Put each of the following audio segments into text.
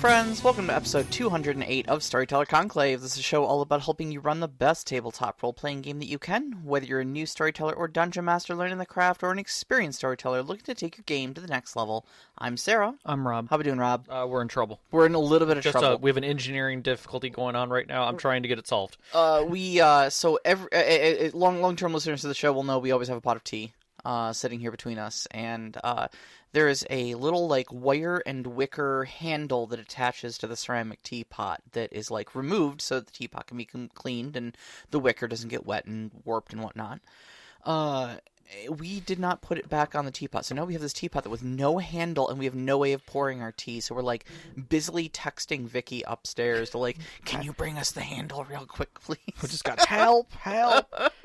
friends, welcome to episode 208 of Storyteller Conclave. This is a show all about helping you run the best tabletop role-playing game that you can, whether you're a new storyteller or dungeon master learning the craft, or an experienced storyteller looking to take your game to the next level. I'm Sara. I'm Rob. How we doing, Rob? We're in trouble. We're in a little bit of trouble. We have an engineering difficulty going on right now. I'm trying to get it solved. Long-term listeners to the show will know we always have a pot of tea sitting here between us, and there is a little, wire and wicker handle that attaches to the ceramic teapot that is, removed so that the teapot can be cleaned and the wicker doesn't get wet and warped and whatnot. We did not put it back on the teapot, so now we have this teapot that with no handle, and we have no way of pouring our tea, so we're, busily texting Vicky upstairs to, can you bring us the handle real quick, please? We just got help.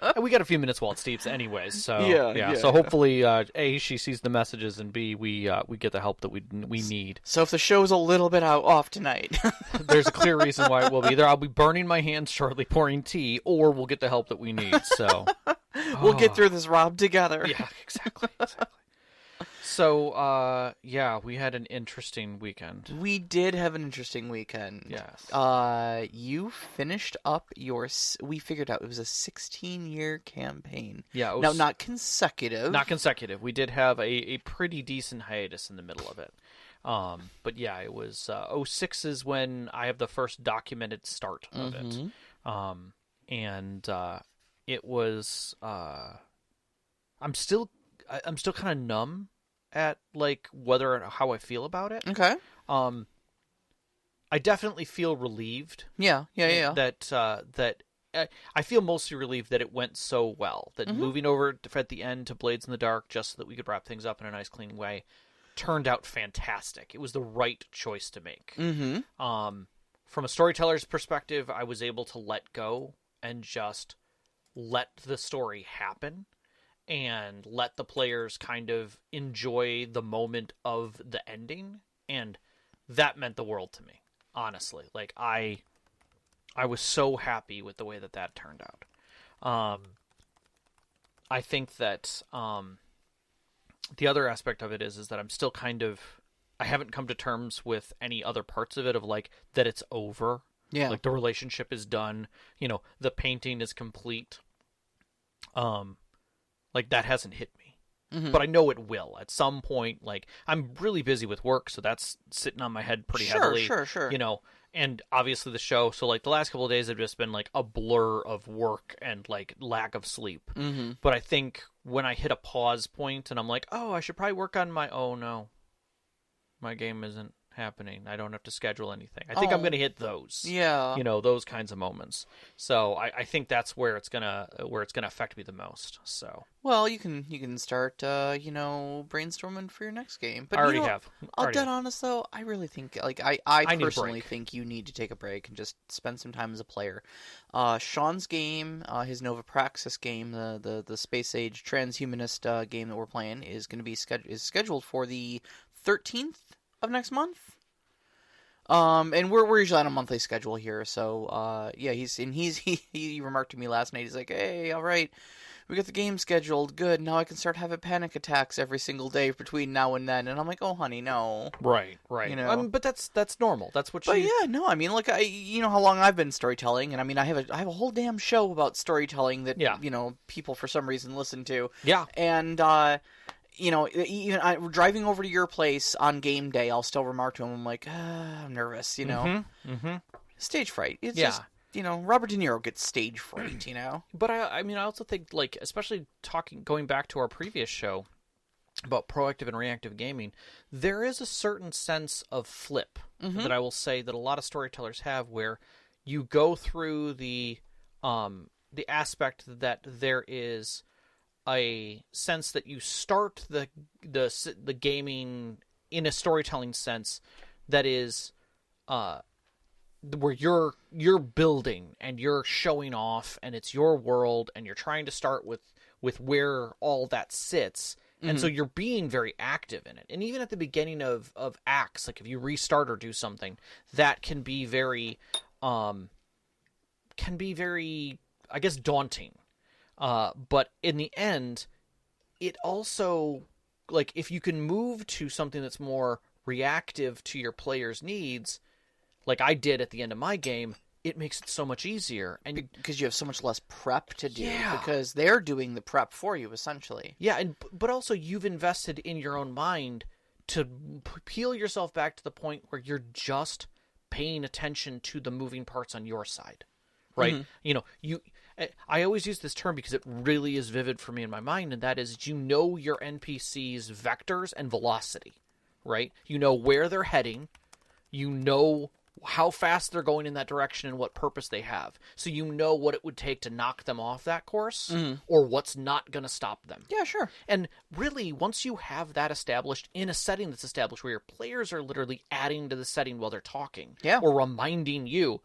And we got a few minutes while it steeps anyways, so yeah. So hopefully, A, she sees the messages, and B, we get the help that we need. So if the show's a little bit off tonight... There's a clear reason why it will be. Either I'll be burning my hands shortly pouring tea, or we'll get the help that we need, so... We'll get through this, Rob, together. Yeah, exactly. So, we had an interesting weekend. We did have an interesting weekend. Yes. You finished up we figured out it was a 16-year campaign. Yeah. It was, now, not consecutive. Not consecutive. We did have a pretty decent hiatus in the middle of it. But yeah, it was, 06 is when I have the first documented start of it. It was, I'm still kind of numb at how I feel about it. Okay. I definitely feel relieved. Yeah. That I feel mostly relieved that it went so well. That moving over at the end to Blades in the Dark just so that we could wrap things up in a nice, clean way turned out fantastic. It was the right choice to make. From a storyteller's perspective, I was able to let go and just let the story happen and let the players kind of enjoy the moment of the ending, and that meant the world to me, honestly. I was so happy with the way that turned out. I think that the other aspect of it is that I'm still I haven't come to terms with any other parts of it of that it's over. Yeah. The relationship is done. The painting is complete. That hasn't hit me. But I know it will at some point. I'm really busy with work, so that's sitting on my head pretty heavily. Sure. And obviously the show. So the last couple of days have just been a blur of work and lack of sleep. But I think when I hit a pause point and I'm I should probably work on no, my game isn't happening. I don't have to schedule anything. I think I'm going to hit those. Yeah. Those kinds of moments. So I think that's where it's gonna affect me the most. So. Well, you can start brainstorming for your next game. But I already have. I'll dead honest though, I really think I personally think you need to take a break and just spend some time as a player. Sean's game, his Nova Praxis game, the space age transhumanist game that we're playing is going to be scheduled for the 13th of next month. And we're usually on a monthly schedule here, so he remarked to me last night, he's like, hey, all right, we got the game scheduled, good, now I can start having panic attacks every single day between now and then, and I'm like, oh honey, no. Right. But that's normal, that's what you... But yeah, no, I mean, how long I've been storytelling, and I mean, I have a whole damn show about storytelling that, people for some reason listen to. Yeah. And, even driving over to your place on game day, I'll still remark to him, I'm like, I'm nervous, Stage fright. It's just, Robert De Niro gets stage fright, But I also think, especially going back to our previous show about proactive and reactive gaming, there is a certain sense of flip that I will say that a lot of storytellers have where you go through the aspect that there is a sense that you start the gaming in a storytelling sense that is where you're building and you're showing off and it's your world and you're trying to start with where all that sits, and so you're being very active in it. And even at the beginning of acts, if you restart or do something, that can be very I guess daunting. But in the end, it also, if you can move to something that's more reactive to your players' needs, like I did at the end of my game, it makes it so much easier. And because you have so much less prep to do. Yeah. Because they're doing the prep for you, essentially. Yeah, but also you've invested in your own mind to peel yourself back to the point where you're just paying attention to the moving parts on your side, right? Mm-hmm. I always use this term because it really is vivid for me in my mind, and that is your NPC's vectors and velocity, right? You know where they're heading, you know how fast they're going in that direction and what purpose they have. So you know what it would take to knock them off that course or what's not going to stop them. Yeah, sure. And really, once you have that established in a setting that's established where your players are literally adding to the setting while they're talking or reminding you,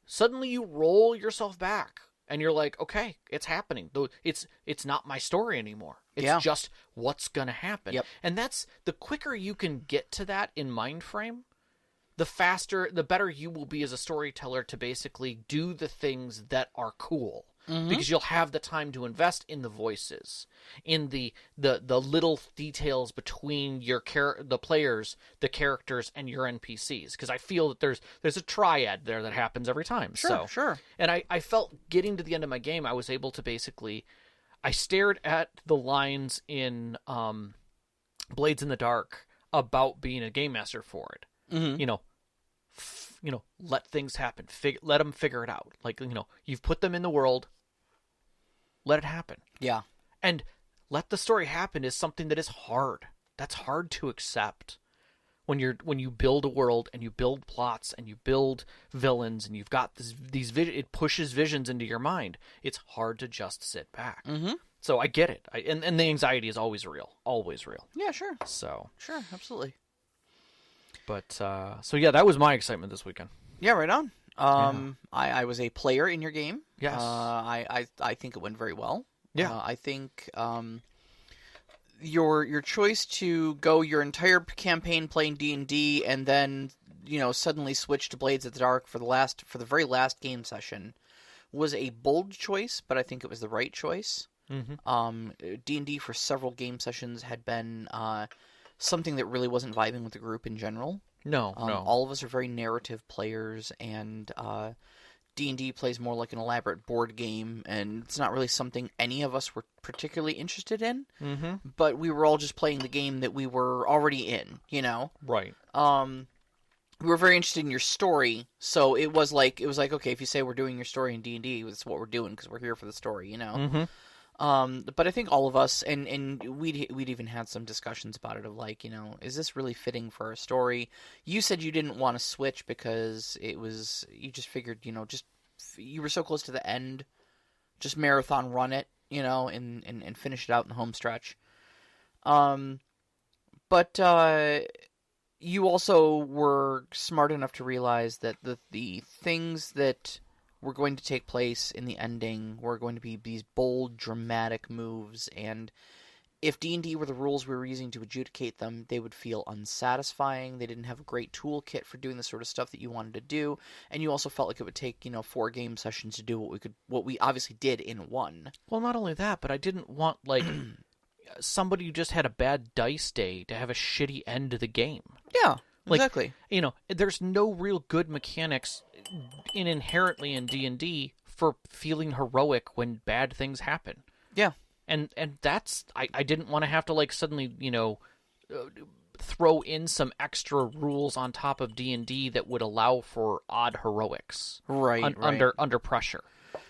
suddenly you roll yourself back and you're like, okay, it's happening. It's not my story anymore. It's just what's going to happen. Yep. And that's the quicker you can get to that in mind frame, the better you will be as a storyteller to basically do the things that are cool. Because you'll have the time to invest in the voices, in the little details between the players, the characters, and your NPCs. Because I feel that there's a triad there that happens every time. Sure. And I felt getting to the end of my game, I was able to basically, I stared at the lines in Blades in the Dark about being a game master for it. Let things happen. Let them figure it out. Like, you've put them in the world. Let it happen. Yeah. And let the story happen is something that is hard. That's hard to accept. When you build a world and you build plots and you build villains and you've got it pushes visions into your mind. It's hard to just sit back. So I get it. And the anxiety is always real. Always real. Yeah, sure. So. Sure, absolutely. But, that was my excitement this weekend. Yeah, right on. I was a player in your game. Yes. I think it went very well. Yeah. I think your choice to go your entire campaign playing D&D and then, suddenly switch to Blades of the Dark for the very last game session was a bold choice, but I think it was the right choice. D&D for several game sessions had been something that really wasn't vibing with the group in general. No. All of us are very narrative players, and D&D plays more like an elaborate board game, and it's not really something any of us were particularly interested in. But we were all just playing the game that we were already in, Right. We were very interested in your story, so it was like, okay, if you say we're doing your story in D&D, that's what we're doing because we're here for the story, But I think all of us, and we'd even had some discussions about it of like, is this really fitting for our story? You said you didn't want to switch because you just figured, you were so close to the end, just marathon run it, and finish it out in the home stretch. But you also were smart enough to realize that the things that were going to take place in the ending were going to be these bold, dramatic moves, and if D&D were the rules we were using to adjudicate them, they would feel unsatisfying. They didn't have a great toolkit for doing the sort of stuff that you wanted to do, and you also felt like it would take, 4 game sessions to do what we obviously did in one. Well, not only that, but I didn't want, like, somebody who just had a bad dice day to have a shitty end to the game. Yeah, like, exactly. There's no real good mechanics inherently in D&D for feeling heroic when bad things happen. Yeah. And that's I didn't want to have to like suddenly, throw in some extra rules on top of D&D that would allow for odd heroics. Right, under pressure.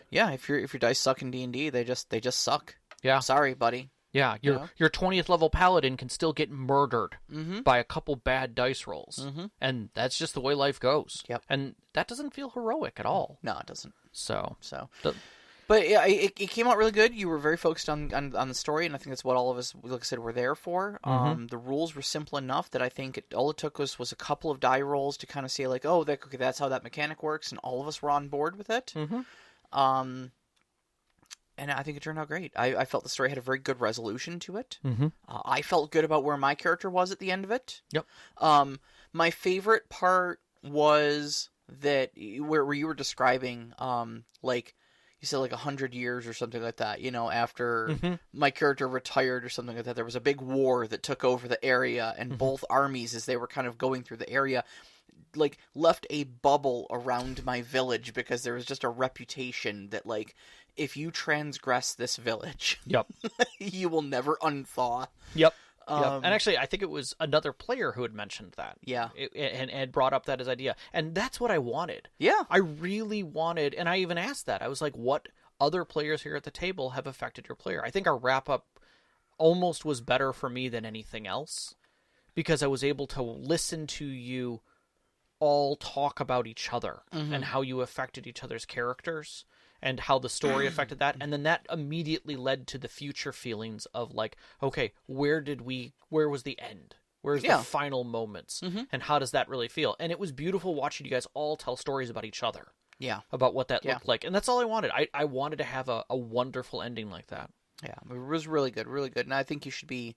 Yeah, if your dice suck in D&D, they just suck. Yeah. Sorry, buddy. Yeah, your 20th level paladin can still get murdered by a couple bad dice rolls. And that's just the way life goes. Yep. And that doesn't feel heroic at all. No, it doesn't. So. But yeah, it came out really good. You were very focused on the story, and I think that's what all of us, like I said, were there for. The rules were simple enough that I think all it took was a couple of die rolls to kind of say, like, oh, that's how that mechanic works, and all of us were on board with it. And I think it turned out great. I felt the story had a very good resolution to it. I felt good about where my character was at the end of it. Yep. My favorite part was that where you were describing, like, you said like 100 years or something like that, after my character retired or something like that. There was a big war that took over the area, and both armies, as they were kind of going through the area, like left a bubble around my village because there was just a reputation that like if you transgress this village, yep, you will never unthaw. Yep. And actually, I think it was another player who had mentioned that. Yeah. And brought up that as idea. And that's what I wanted. Yeah. I really wanted, and I even asked that. I was like, what other players here at the table have affected your player? I think our wrap-up almost was better for me than anything else because I was able to listen to you all talk about each other and how you affected each other's characters and how the story affected that. And then that immediately led to the future feelings of like, okay, where was the end? Where's the final moments? And how does that really feel? And it was beautiful watching you guys all tell stories about each other. Yeah. About what that looked like. And that's all I wanted. I wanted to have a wonderful ending like that. Yeah, it was really good, really good. And I think you should be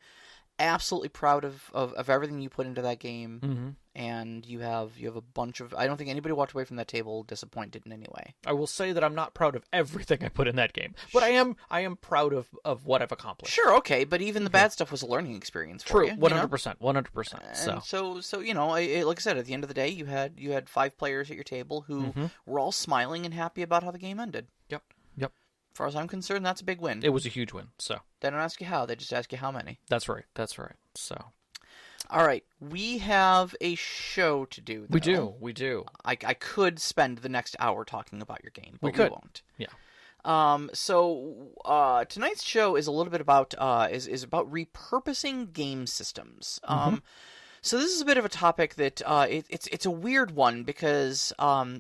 absolutely proud of everything you put into that game. And you have a bunch of... I don't think anybody walked away from that table disappointed in any way. I will say that I'm not proud of everything I put in that game. But I am proud of what I've accomplished. Sure, okay, but even the bad stuff was a learning experience for you. True, 100%, 100%. And so you know, like I said, at the end of the day, you had 5 players at your table who were all smiling and happy about how the game ended. Yep. As far as I'm concerned, that's a big win. It was a huge win, so. They don't ask you how, they just ask you how many. That's right, so. All right, we have a show to do, though. We do. I could spend the next hour talking about your game, but we won't. Yeah. So tonight's show is a little bit about is about repurposing game systems. So this is a bit of a topic that it's a weird one because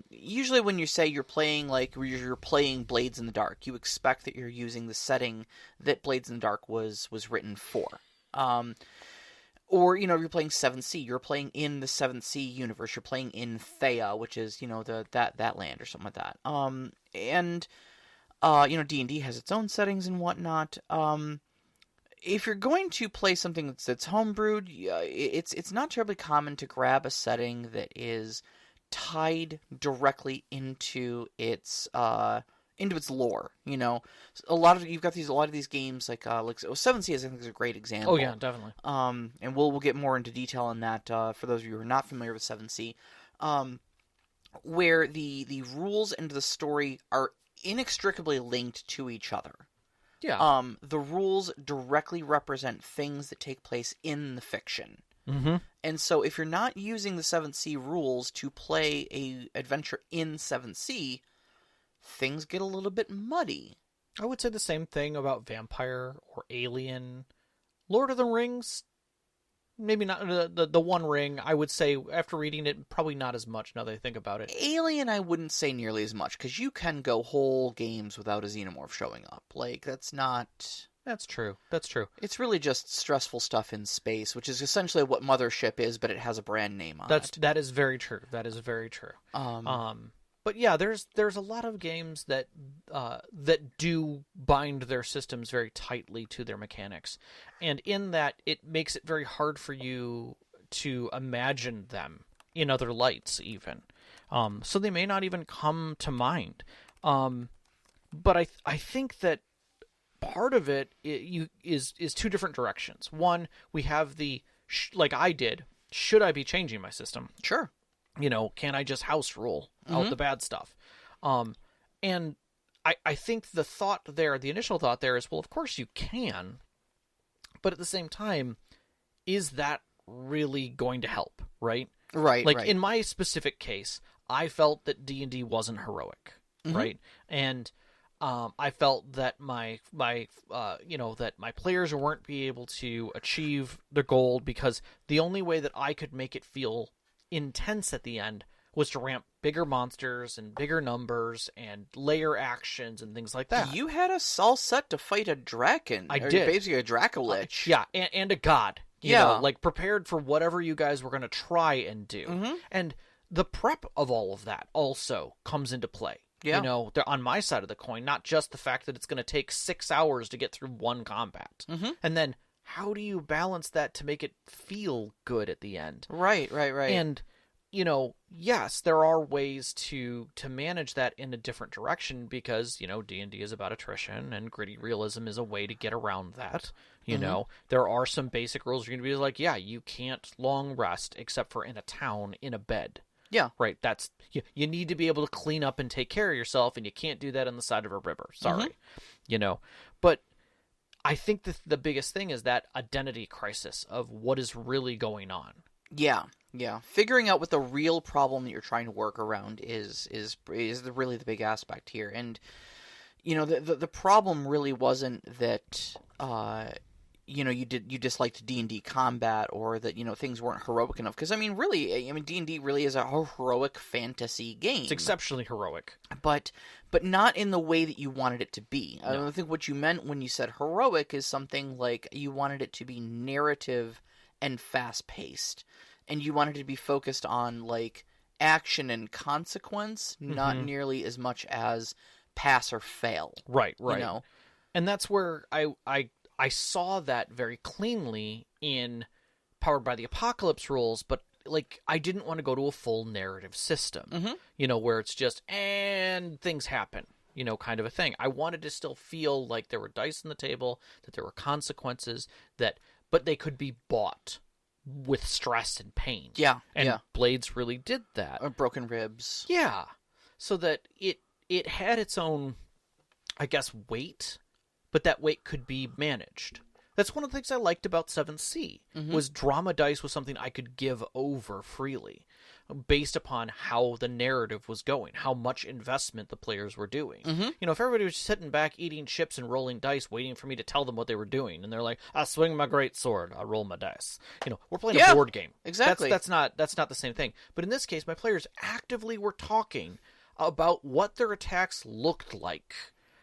usually when you say you're playing Blades in the Dark, you expect that you're using the setting that Blades in the Dark was written for. Or, you know, if you're playing 7th Sea, you're playing in the 7th Sea universe. You're playing in Thea, which is, you know, that land or something like that. And you know, D&D has its own settings and whatnot. If you're going to play something that's homebrewed, it's not terribly common to grab a setting that is tied directly into its lore. You know, a lot of these games like 7th Sea, I think is a great example. Oh yeah, definitely. And we'll get more into detail on that for those of you who are not familiar with 7th Sea, where the rules and the story are inextricably linked to each other. Yeah. The rules directly represent things that take place in the fiction. And so if you're not using the 7th Sea rules to play a adventure in 7th Sea, things get a little bit muddy. I would say the same thing about Vampire or Alien. Lord of the Rings, maybe not the One Ring. I would say after reading it, probably not as much now that I think about it. Alien, I wouldn't say nearly as much because you can go whole games without a xenomorph showing up. Like that's not. That's true. It's really just stressful stuff in space, which is essentially what Mothership is, but it has a brand name on it. That is very true. But yeah, there's a lot of games that do bind their systems very tightly to their mechanics, and in that it makes it very hard for you to imagine them in other lights, even. So they may not even come to mind. But I think that part of it is two different directions. One, we have the like I did. Should I be changing my system? Sure. You know, can I just house rule out the bad stuff? And I think the initial thought there is, well, of course you can, but at the same time, is that really going to help, right? Right. Like in my specific case, I felt that D&D wasn't heroic, right? And I felt that my players weren't be able to achieve their goal because the only way that I could make it feel intense at the end was to ramp bigger monsters and bigger numbers and layer actions and things like that. You had us all set to fight a draken. I did. Basically a Dracolich. Yeah, and a god. You know, like prepared for whatever you guys were going to try and do. And the prep of all of that also comes into play. Yeah. You know, they're on my side of the coin, not just the fact that it's going to take 6 hours to get through one combat. And then how do you balance that to make it feel good at the end? Right. And, you know, yes, there are ways to manage that in a different direction because, you know, D&D is about attrition and gritty realism is a way to get around that. You know, there are some basic rules you're going to be like, yeah, you can't long rest except for in a town in a bed. Yeah. Right? That's you need to be able to clean up and take care of yourself, and you can't do that on the side of a river. Sorry. But I think the biggest thing is that identity crisis of what is really going on. Yeah. Figuring out what the real problem that you're trying to work around is really the big aspect here. And the problem really wasn't that you disliked D&D combat, or that things weren't heroic enough, because really D&D really is a heroic fantasy game. It's exceptionally heroic, but not in the way that you wanted it to be. No. I think what you meant when you said heroic is something like you wanted it to be narrative and fast paced, and you wanted it to be focused on like action and consequence, not nearly as much as pass or fail. Right. And that's where I saw that very cleanly in Powered by the Apocalypse rules, but like I didn't want to go to a full narrative system, where it's just and things happen, kind of a thing. I wanted to still feel like there were dice on the table, that there were consequences, but they could be bought with stress and pain. Yeah, and Blades really did that. Or broken ribs. Yeah, so that it had its own, I guess, weight, but that weight could be managed. That's one of the things I liked about 7th Sea, was drama dice was something I could give over freely based upon how the narrative was going, how much investment the players were doing. If everybody was sitting back eating chips and rolling dice waiting for me to tell them what they were doing, and they're like, I swing my great sword, I roll my dice. We're playing a board game. Exactly. That's not the same thing. But in this case, my players actively were talking about what their attacks looked like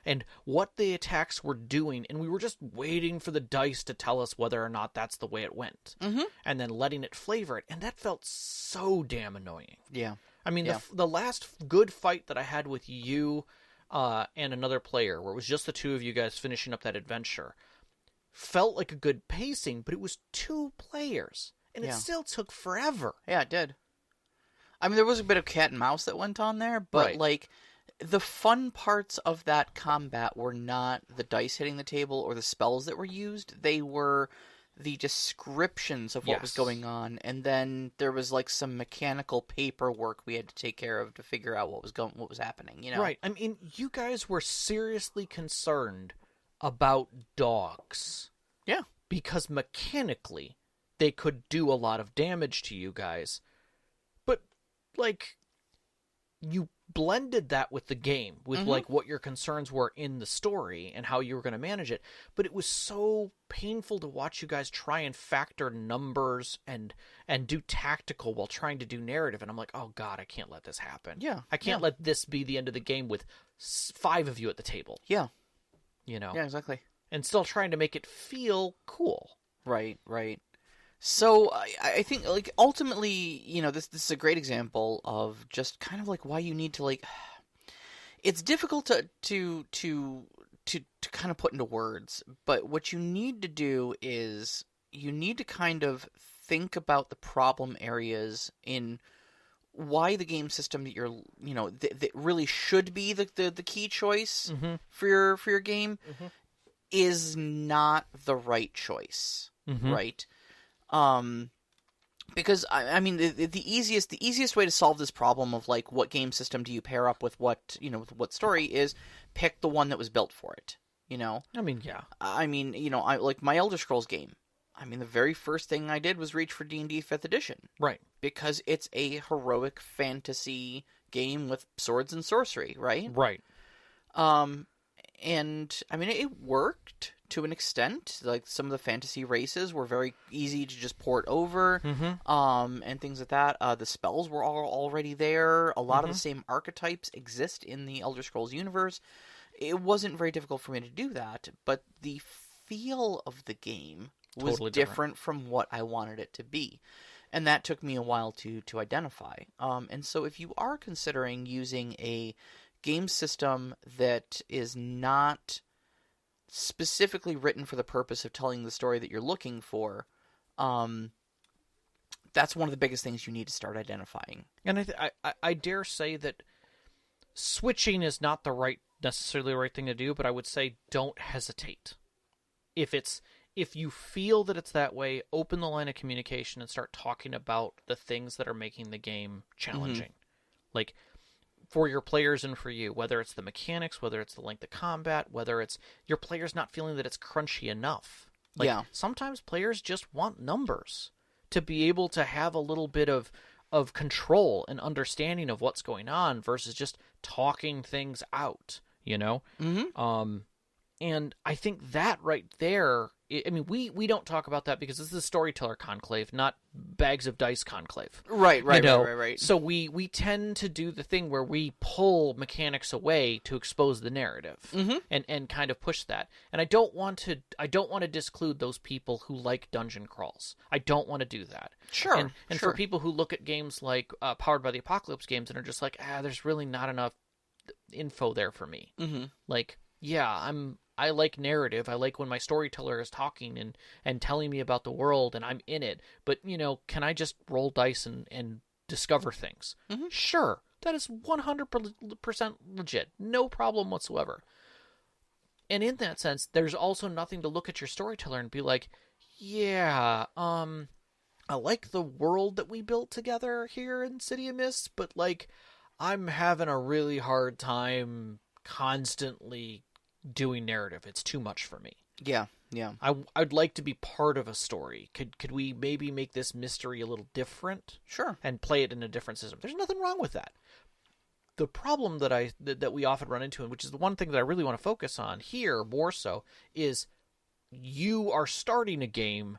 and what the attacks were doing, and we were just waiting for the dice to tell us whether or not that's the way it went, and then letting it flavor it, and that felt so damn annoying. Yeah. The last good fight that I had with you and another player, where it was just the two of you guys finishing up that adventure, felt like a good pacing, but it was 2 players, and it still took forever. Yeah, it did. There was a bit of cat and mouse that went on there, but right. The fun parts of that combat were not the dice hitting the table or the spells that were used. They were the descriptions of what was going on, and then there was like some mechanical paperwork we had to take care of to figure out what was happening. Right. You guys were seriously concerned about dogs. Yeah. Because mechanically, they could do a lot of damage to you guys, but you blended that with the game, with what your concerns were in the story and how you were going to manage it. But it was so painful to watch you guys try and factor numbers and do tactical while trying to do narrative. And I'm like, oh God, I can't let this happen. Yeah. I can't let this be the end of the game with 5 of you at the table. Yeah. Yeah, exactly. And still trying to make it feel cool. Right. So I think ultimately, this is a great example of just kind of why you need to it's difficult to kind of put into words, but what you need to do is you need to kind of think about the problem areas in why the game system that you're that really should be the key choice for your game is not the right choice, right? Because the easiest way to solve this problem of what game system do you pair up with what what story is pick the one that was built for it. I like my Elder Scrolls game. The very first thing I did was reach for D&D 5th edition. Right. Because it's a heroic fantasy game with swords and sorcery, right? Right. And it worked to an extent. Some of the fantasy races were very easy to just port over, and things like that. The spells were all already there. A lot of the same archetypes exist in the Elder Scrolls universe. It wasn't very difficult for me to do that, but the feel of the game was totally different from what I wanted it to be. And that took me a while to identify. And so if you are considering using a game system that is not specifically written for the purpose of telling the story that you're looking for, that's one of the biggest things you need to start identifying. And I dare say that switching is not necessarily the right thing to do, but I would say don't hesitate. If it's if you feel that it's that way, open the line of communication and start talking about the things that are making the game challenging. Like, for your players and for you, whether it's the mechanics, whether it's the length of combat, whether it's your players not feeling that it's crunchy enough. Like, sometimes players just want numbers to be able to have a little bit of control and understanding of what's going on versus just talking things out, you know? And I think that right there, I mean, we don't talk about that because this is a storyteller conclave, not bags of dice conclave. Right. So we tend to do the thing where we pull mechanics away to expose the narrative and kind of push that. And I don't want to disclude those people who like dungeon crawls. I don't want to do that. Sure. And for people who look at games like Powered by the Apocalypse games and are just like, there's really not enough info there for me. Like, yeah, I like narrative. I like when my storyteller is talking and telling me about the world and I'm in it. But, you know, can I just roll dice and discover things? Sure. That is 100% legit. No problem whatsoever. And in that sense, there's also nothing to look at your storyteller and be like, yeah, I like the world that we built together here in City of Mists, but, like, I'm having a really hard time constantly doing narrative. It's too much for me. Yeah. I'd like to be part of a story. Could we maybe make this mystery a little different? Sure. And play it in a different system. There's nothing wrong with that. The problem that we often run into, and which is the one thing that I really want to focus on here more so, is you are starting a game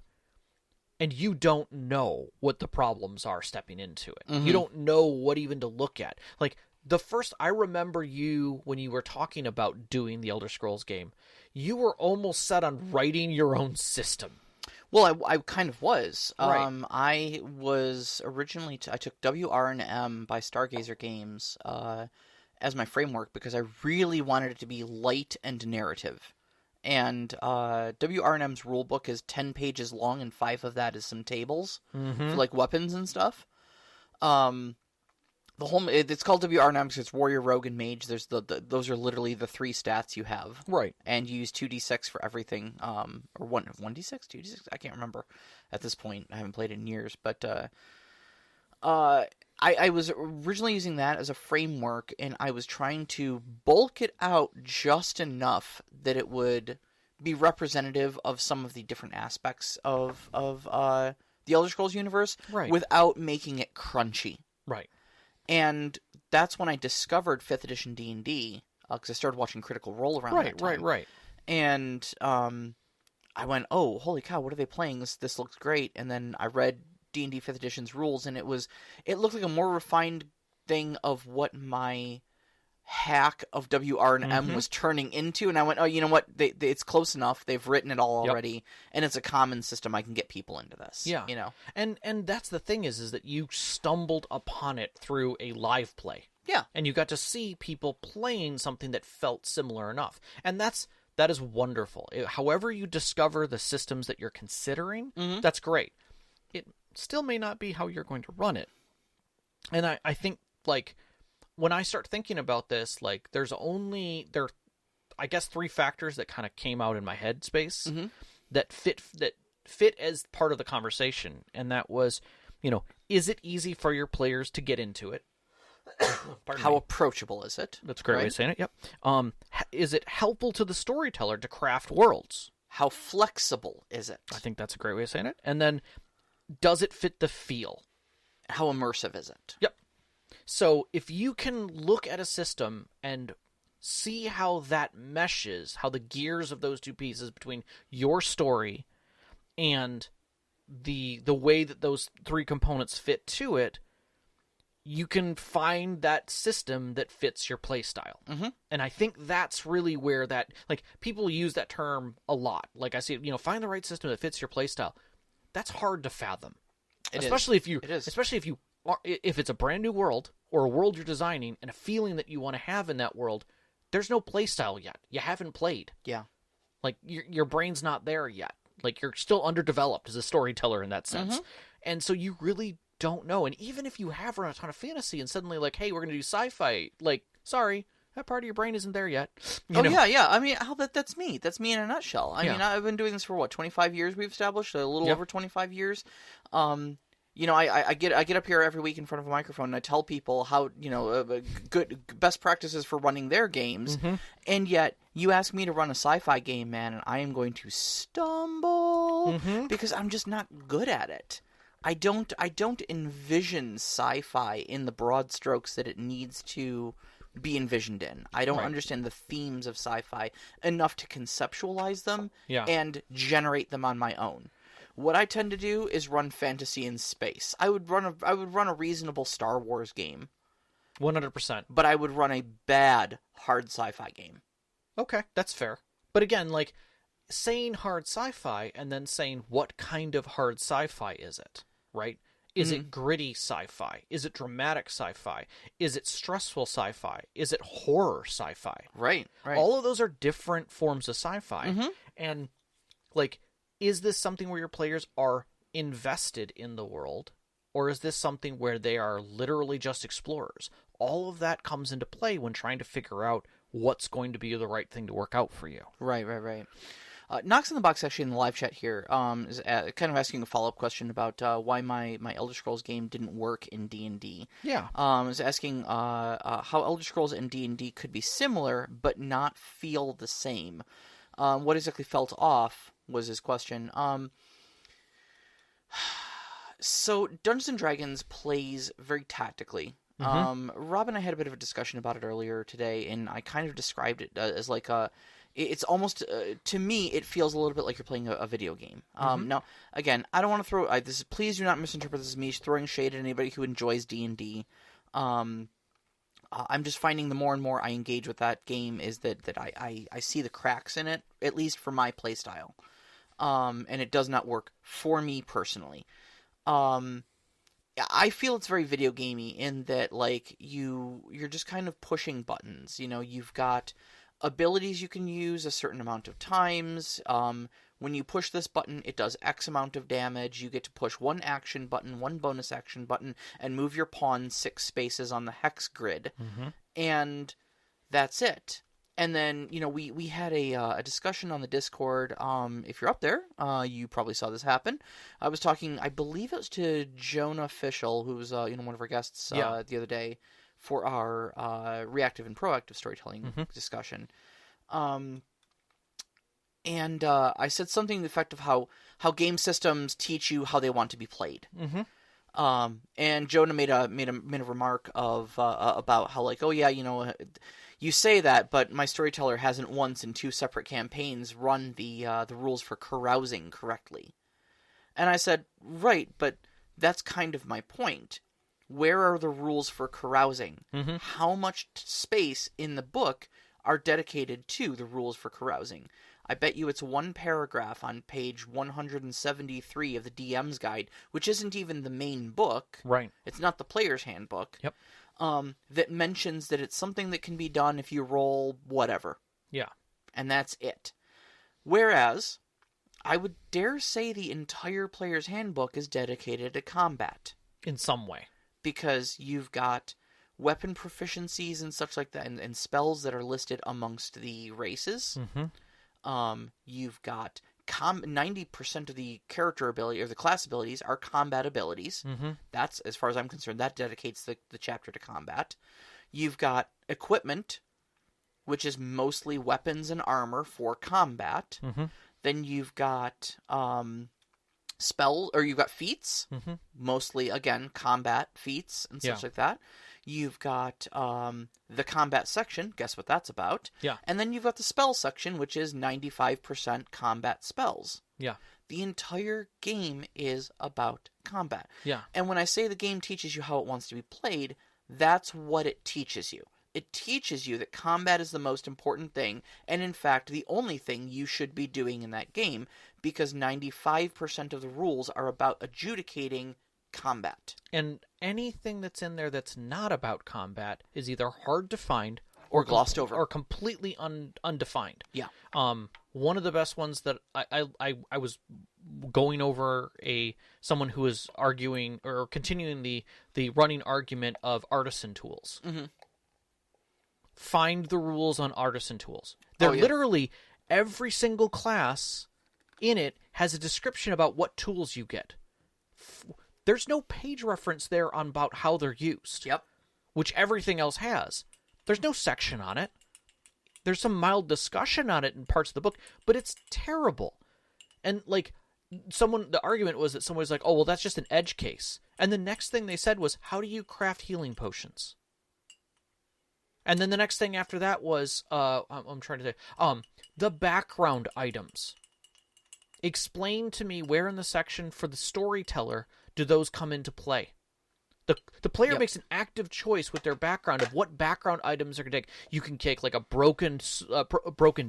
and you don't know what the problems are stepping into it. You don't know what even to look at. Like, I remember you, when you were talking about doing the Elder Scrolls game, you were almost set on writing your own system. Well, I kind of was. Right. I was originally, I took WR&M by Stargazer Games as my framework because I really wanted it to be light and narrative. And WR&M's rulebook is 10 pages long, and 5 of that is some tables for, like, weapons and stuff. It's called WR&M because it's Warrior, Rogue, and Mage. There's those are literally the 3 stats you have. Right. And you use 2d6 for everything. Or 1d6? 2d6? I can't remember at this point. I haven't played it in years. But I was originally using that as a framework, and I was trying to bulk it out just enough that it would be representative of some of the different aspects of the Elder Scrolls universe without making it crunchy. Right. And that's when I discovered 5th edition D&D, because I started watching Critical Role around that time. Right. And I went, oh, holy cow, what are they playing? This looks great. And then I read D&D 5th edition's rules, and it looked like a more refined thing of what my hack of WR&M was turning into. And I went, oh, you know what? It's close enough. They've written it all already, and it's a common system. I can get people into this. Yeah. You know? And that's the thing is that you stumbled upon it through a live play. Yeah. And you got to see people playing something that felt similar enough. And that is wonderful. However you discover the systems that you're considering, that's great. It still may not be how you're going to run it. And I think, like, when I start thinking about this, like, there are, I guess, 3 factors that kind of came out in my head space that fit as part of the conversation. And that was, you know, is it easy for your players to get into it? How approachable is it? That's a great way of saying it, yep. Is it helpful to the storyteller to craft worlds? How flexible is it? I think that's a great way of saying it. And then, does it fit the feel? How immersive is it? Yep. So if you can look at a system and see how that meshes, how the gears of those 2 pieces between your story and the way that those 3 components fit to it, you can find that system that fits your play style. And I think that's really where that, like, people use that term a lot. Like, I see, you know, find the right system that fits your play style. That's hard to fathom. Especially if it's a brand new world or a world you're designing and a feeling that you want to have in that world. There's no play style yet. You haven't played. Yeah. Like, your brain's not there yet. Like, you're still underdeveloped as a storyteller in that sense. And so you really don't know. And even if you have run a ton of fantasy and suddenly, like, hey, we're going to do sci-fi, like, sorry, that part of your brain isn't there yet. Yeah. I mean, that's me. That's me in a nutshell. I mean, I've been doing this for 25 years. We've established a little over 25 years. I get up here every week in front of a microphone and I tell people how good best practices for running their games, and yet you ask me to run a sci-fi game, man, and I am going to stumble because I'm just not good at it. I don't envision sci-fi in the broad strokes that it needs to be envisioned in. I don't understand the themes of sci-fi enough to conceptualize them and generate them on my own. What I tend to do is run fantasy in space. I would run a reasonable Star Wars game. 100%. But I would run a bad hard sci-fi game. Okay, that's fair. But again, like, saying hard sci-fi and then saying what kind of hard sci-fi is it, right? Is it gritty sci-fi? Is it dramatic sci-fi? Is it stressful sci-fi? Is it horror sci-fi? Right. All of those are different forms of sci-fi. And, like, is this something where your players are invested in the world, or is this something where they are literally just explorers? All of that comes into play when trying to figure out what's going to be the right thing to work out for you. Right. Knox in the Box, actually, in the live chat here, is kind of asking a follow-up question about why my Elder Scrolls game didn't work in D&D. Yeah. Is asking how Elder Scrolls and D&D could be similar, but not feel the same. What exactly felt off was his question. So Dungeons & Dragons plays very tactically. Rob and I had a bit of a discussion about it earlier today, and I kind of described it as like it's almost, to me, it feels a little bit like you're playing a video game. Now, again, I don't want to throw, please do not misinterpret this as me throwing shade at anybody who enjoys D&D. I'm just finding the more and more I engage with that game is that I see the cracks in it, at least for my playstyle. And it does not work for me personally. I feel it's very video gamey in that, like, you're just kind of pushing buttons. You've got abilities you can use a certain amount of times. When you push this button, it does X amount of damage. You get to push one action button, one bonus action button, and move your pawn 6 spaces on the hex grid. And that's it. And then, we had a discussion on the Discord. If you're up there, you probably saw this happen. I was talking, I believe it was to Jonah Fishel, who was one of our guests the other day for our reactive and proactive storytelling discussion. And I said something to the effect of how game systems teach you how they want to be played. And Jonah made a remark of about how, like, oh yeah, you say that, but my storyteller hasn't once in 2 separate campaigns run the rules for carousing correctly. And I said, right, but that's kind of my point. Where are the rules for carousing? How much space in the book are dedicated to the rules for carousing? I bet you it's 1 paragraph on page 173 of the DM's guide, which isn't even the main book. Right. It's not the player's handbook. Yep. That mentions that it's something that can be done if you roll whatever. Yeah. And that's it. Whereas, I would dare say the entire player's handbook is dedicated to combat. In some way. Because you've got weapon proficiencies and such like that, and spells that are listed amongst the races. You've got 90% of the character ability, or the class abilities, are combat abilities. That's, as far as I'm concerned, that dedicates the chapter to combat. You've got equipment, which is mostly weapons and armor for combat. Then you've got you've got feats, mostly, again, combat feats and such like that. You've got the combat section, guess what that's about. Yeah. And then you've got the spell section, which is 95% combat spells. Yeah. The entire game is about combat. Yeah. And when I say the game teaches you how it wants to be played, that's what it teaches you. It teaches you that combat is the most important thing, and in fact, the only thing you should be doing in that game, because 95% of the rules are about adjudicating combat. And anything that's in there that's not about combat is either hard to find or glossed over, or completely undefined. Yeah. One of the best ones that I was going over someone who was arguing or continuing the running argument of artisan tools. find the rules on artisan tools. They're literally, every single class in it has a description about what tools you get. There's no page reference there on about how they're used. Yep. Which everything else has. There's no section on it. There's some mild discussion on it in parts of the book, but it's terrible. And, like, the argument was that someone was like, oh, well, that's just an edge case. And the next thing they said was, how do you craft healing potions? And then the next thing after that was, I'm trying to say, the background items. Explain to me where in the section for the storyteller do those come into play. The player makes an active choice with their background of what background items they're going to take. You can take like a broken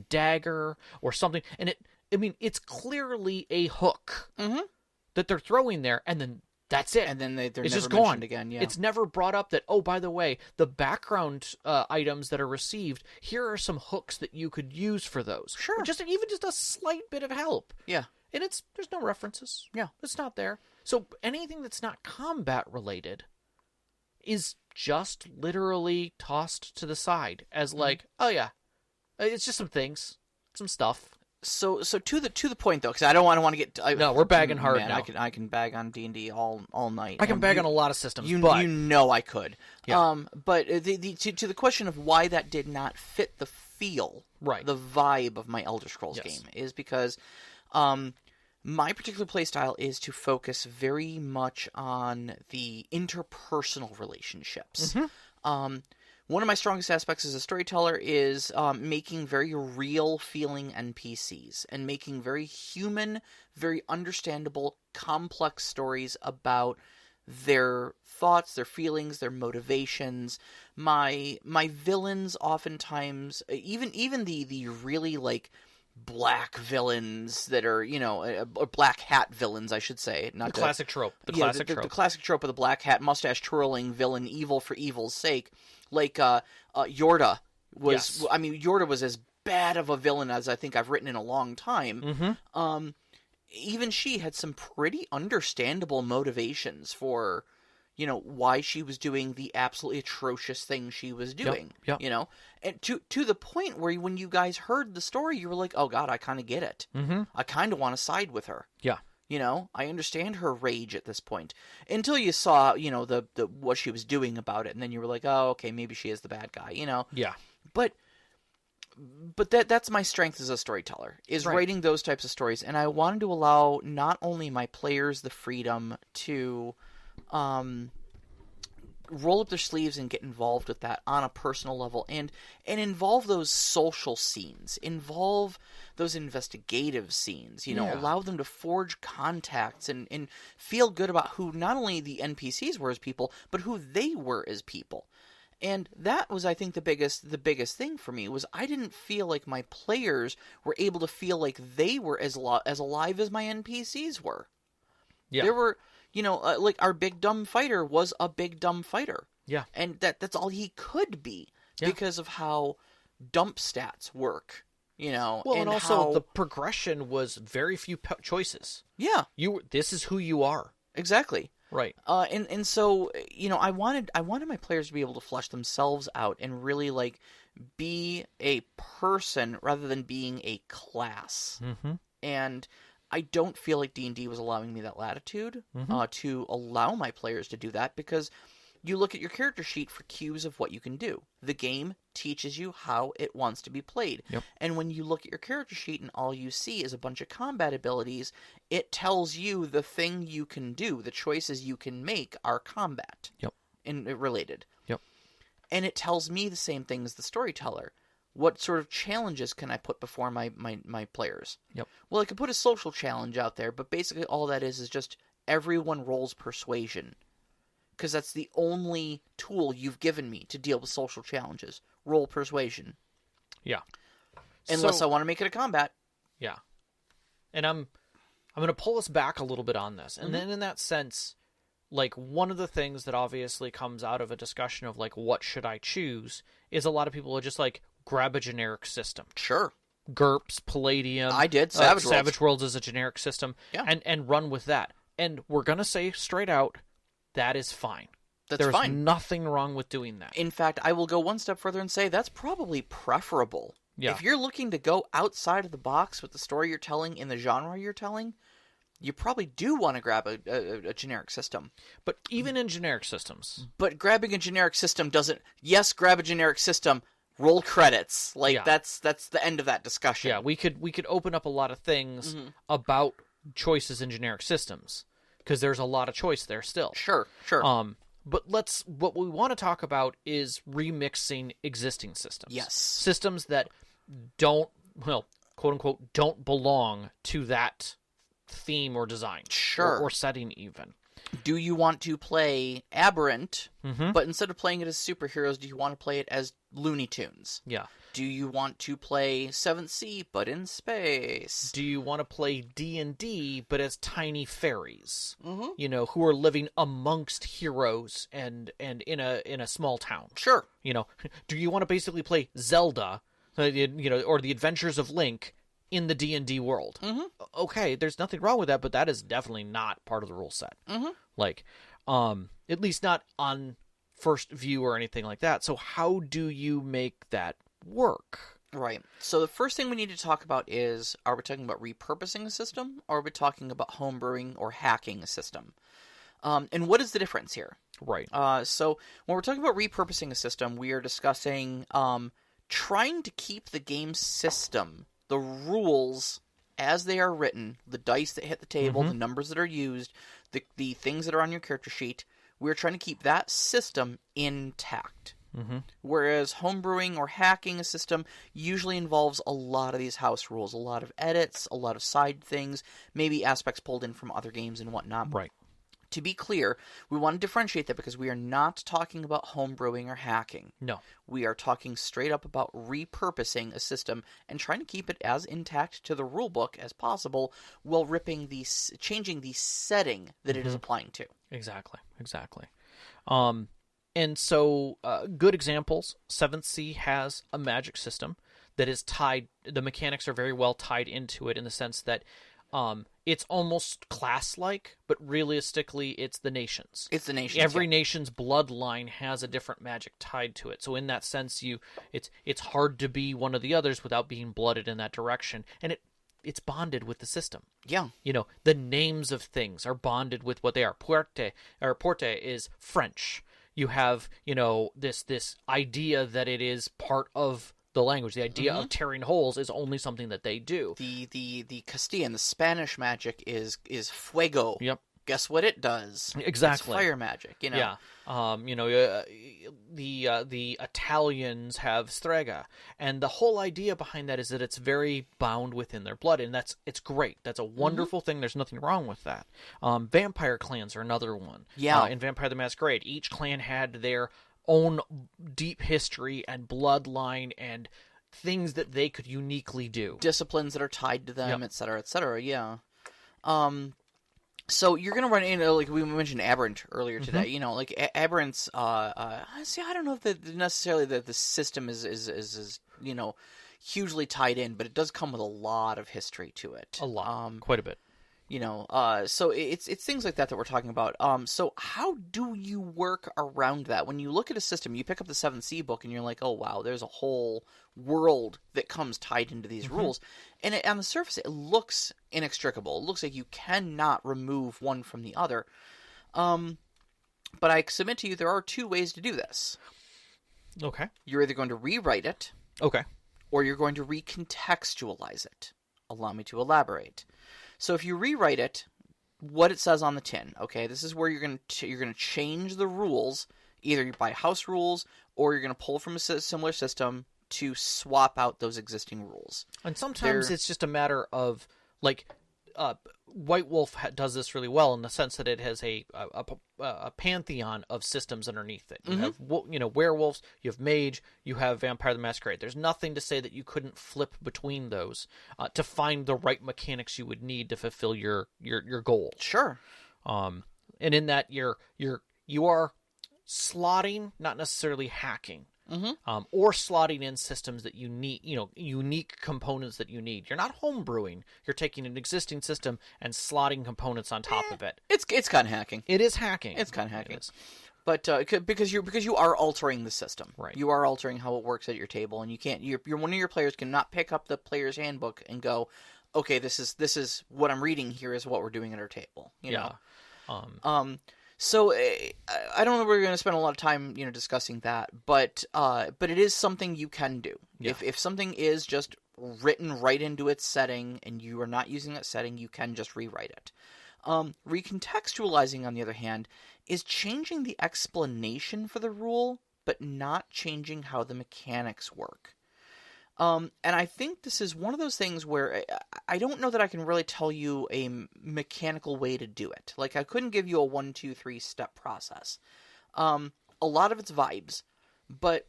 dagger or something, and it's clearly a hook that they're throwing there, and then that's it. And then they're it's never just gone again. Yeah. It's never brought up that, oh, by the way, the background items that are received, here are some hooks that you could use for those. Sure. Or even just a slight bit of help. Yeah. And there's no references. Yeah. It's not there. So anything that's not combat related is just literally tossed to the side as like, oh yeah, it's just some things, some stuff. So to the point though, because I don't want to get. No, we're bagging hard man, now. I can bag on D&D all night. I can bag on a lot of systems. You but... you know I could. Yeah. But to the question of why that did not fit the feel, right, the vibe of my Elder Scrolls game is because, my particular playstyle is to focus very much on the interpersonal relationships. One of my strongest aspects as a storyteller is making very real-feeling NPCs and making very human, very understandable, complex stories about their thoughts, their feelings, their motivations. My villains oftentimes, even the really like black villains that are, or black hat villains, I should say. Not the classic trope. The classic trope of the black hat, mustache twirling villain, evil for evil's sake. Like Yorda was. Yes. I mean, Yorda was as bad of a villain as I think I've written in a long time. Even she had some pretty understandable motivations for, why she was doing the absolutely atrocious thing she was doing. Yep. And to the point where when you guys heard the story, you were like, oh God, I kind of get it. I kind of want to side with her. Yeah. I understand her rage at this point. Until you saw, the what she was doing about it, and then you were like, oh, okay, maybe she is the bad guy, Yeah. But that's my strength as a storyteller, is writing those types of stories. And I wanted to allow not only my players the freedom to roll up their sleeves and get involved with that on a personal level, and involve those social scenes, involve those investigative scenes, allow them to forge contacts and feel good about who not only the NPCs were as people, but who they were as people. And that was, I think, the biggest thing for me, was I didn't feel like my players were able to feel like they were as alive as my NPCs were. Yeah. There were, like our big dumb fighter was a big dumb fighter. Yeah. And that's all he could be because of how dump stats work, Well, and also the progression was very few choices. Yeah. This is who you are. Exactly. Right. And so, I wanted my players to be able to flesh themselves out and really like be a person rather than being a class. And I don't feel like D&D was allowing me that latitude to allow my players to do that, because you look at your character sheet for cues of what you can do. The game teaches you how it wants to be played. Yep. And when you look at your character sheet and all you see is a bunch of combat abilities, it tells you the thing you can do, the choices you can make are combat. Yep. And related. Yep. And it tells me the same thing as the storyteller. What sort of challenges can I put before my players? Yep. Well, I could put a social challenge out there, but basically all that is just everyone rolls persuasion. Because that's the only tool you've given me to deal with social challenges. Roll persuasion. Yeah. Unless I want to make it a combat. Yeah. And I'm going to pull us back a little bit on this. And then in that sense, like, one of the things that obviously comes out of a discussion of, like, what should I choose, is a lot of people are just like, grab a generic system. Sure. GURPS, Palladium. I did. Savage Worlds is a generic system. Yeah. And run with that. And we're going to say straight out, that is fine. That's fine. There's nothing wrong with doing that. In fact, I will go one step further and say that's probably preferable. Yeah. If you're looking to go outside of the box with the story you're telling in the genre you're telling, you probably do want to grab a generic system. But even in generic systems. But grabbing a generic system doesn't... Yes, grab a generic system, roll credits. Like, that's the end of that discussion. Yeah, we could open up a lot of things about choices in generic systems, because there's a lot of choice there still. Sure. But what we want to talk about is remixing existing systems. Yes. Systems that don't, well, quote unquote, don't belong to that theme or design. Sure. Or setting even. Do you want to play Aberrant, but instead of playing it as superheroes, do you want to play it as Looney Tunes? Yeah. Do you want to play 7th Sea, but in space? Do you want to play D&D, but as tiny fairies? You know, who are living amongst heroes and in a small town? Sure. You know, do you want to basically play Zelda, you know, or the Adventures of Link in the D&D world? Okay, there's nothing wrong with that, but that is definitely not part of the rule set. Like, at least not on first view or anything like that. So how do you make that work? Right. So the first thing we need to talk about is, are we talking about repurposing a system, or are we talking about homebrewing or hacking a system? And what is the difference here? Right. So when we're talking about repurposing a system, we are discussing trying to keep the game system, the rules as they are written, the dice that hit the table, the numbers that are used, the things that are on your character sheet. We're trying to keep that system intact. Whereas homebrewing or hacking a system usually involves a lot of these house rules, a lot of edits, a lot of side things, maybe aspects pulled in from other games and whatnot. Right. To be clear, we want to differentiate that because we are not talking about homebrewing or hacking. No. We are talking straight up about repurposing a system and trying to keep it as intact to the rulebook as possible while changing the setting that it is applying to. Exactly. And so, good examples, 7th Sea has a magic system that is tied, the mechanics are very well tied into it in the sense that it's almost class-like, but realistically, it's the nations. It's the nations. Every nation's bloodline has a different magic tied to it. So in that sense, it's hard to be one of the others without being blooded in that direction. And it's bonded with the system. Yeah. You know, the names of things are bonded with what they are. Porte is French. You have, you know, this idea that it is part of the language. The idea of tearing holes is only something that they do. The Castilian, the Spanish magic is fuego. Yep. Guess what it does? Exactly. It's fire magic, you know. Yeah. You know, the Italians have strega, and the whole idea behind that is that it's very bound within their blood, and it's great. That's a wonderful thing. There's nothing wrong with that. Vampire clans are another one. Yeah. In Vampire the Masquerade, each clan had their own deep history and bloodline and things that they could uniquely do. Disciplines that are tied to them, et cetera, yeah. So you're going to run into, like we mentioned Aberrant earlier today, you know, like Aberrant's, see, I don't know if necessarily the system is, you know, hugely tied in, but it does come with a lot of history to it. A lot. Quite a bit. You know, so it's things like that we're talking about. So how do you work around that? When you look at a system, you pick up the 7th Sea book and you're like, oh, wow, there's a whole world that comes tied into these rules. And on the surface, it looks inextricable. It looks like you cannot remove one from the other. But I submit to you, there are two ways to do this. Okay. You're either going to rewrite it. Okay. Or you're going to recontextualize it. Allow me to elaborate. So if you rewrite it, what it says on the tin, okay, this is where you're going to change the rules, either by house rules or you're going to pull from a similar system to swap out those existing rules. And sometimes it's just a matter of, like, White Wolf does this really well in the sense that it has a pantheon of systems underneath it. You have, you know, werewolves, you have mage, you have Vampire the Masquerade. There's nothing to say that you couldn't flip between those to find the right mechanics you would need to fulfill your goal. Sure. And in that you are slotting, not necessarily hacking. Or slotting in systems that you need, you know, unique components that you need. You're not homebrewing. You're taking an existing system and slotting components on top of it. It's kind of hacking. It is hacking. It's kind of hacking. But because you are altering the system, right? You are altering how it works at your table, and you can't. One of your players cannot pick up the player's handbook and go, okay, this is what I'm reading here is what we're doing at our table. You know. So I don't know if we're going to spend a lot of time, discussing that, but it is something you can do. Yeah. If something is just written right into its setting and you are not using that setting, you can just rewrite it. Recontextualizing, on the other hand, is changing the explanation for the rule, but not changing how the mechanics work. And I think this is one of those things where I don't know that I can really tell you a mechanical way to do it. Like, I couldn't give you a 1, 2, 3 step process. A lot of it's vibes, but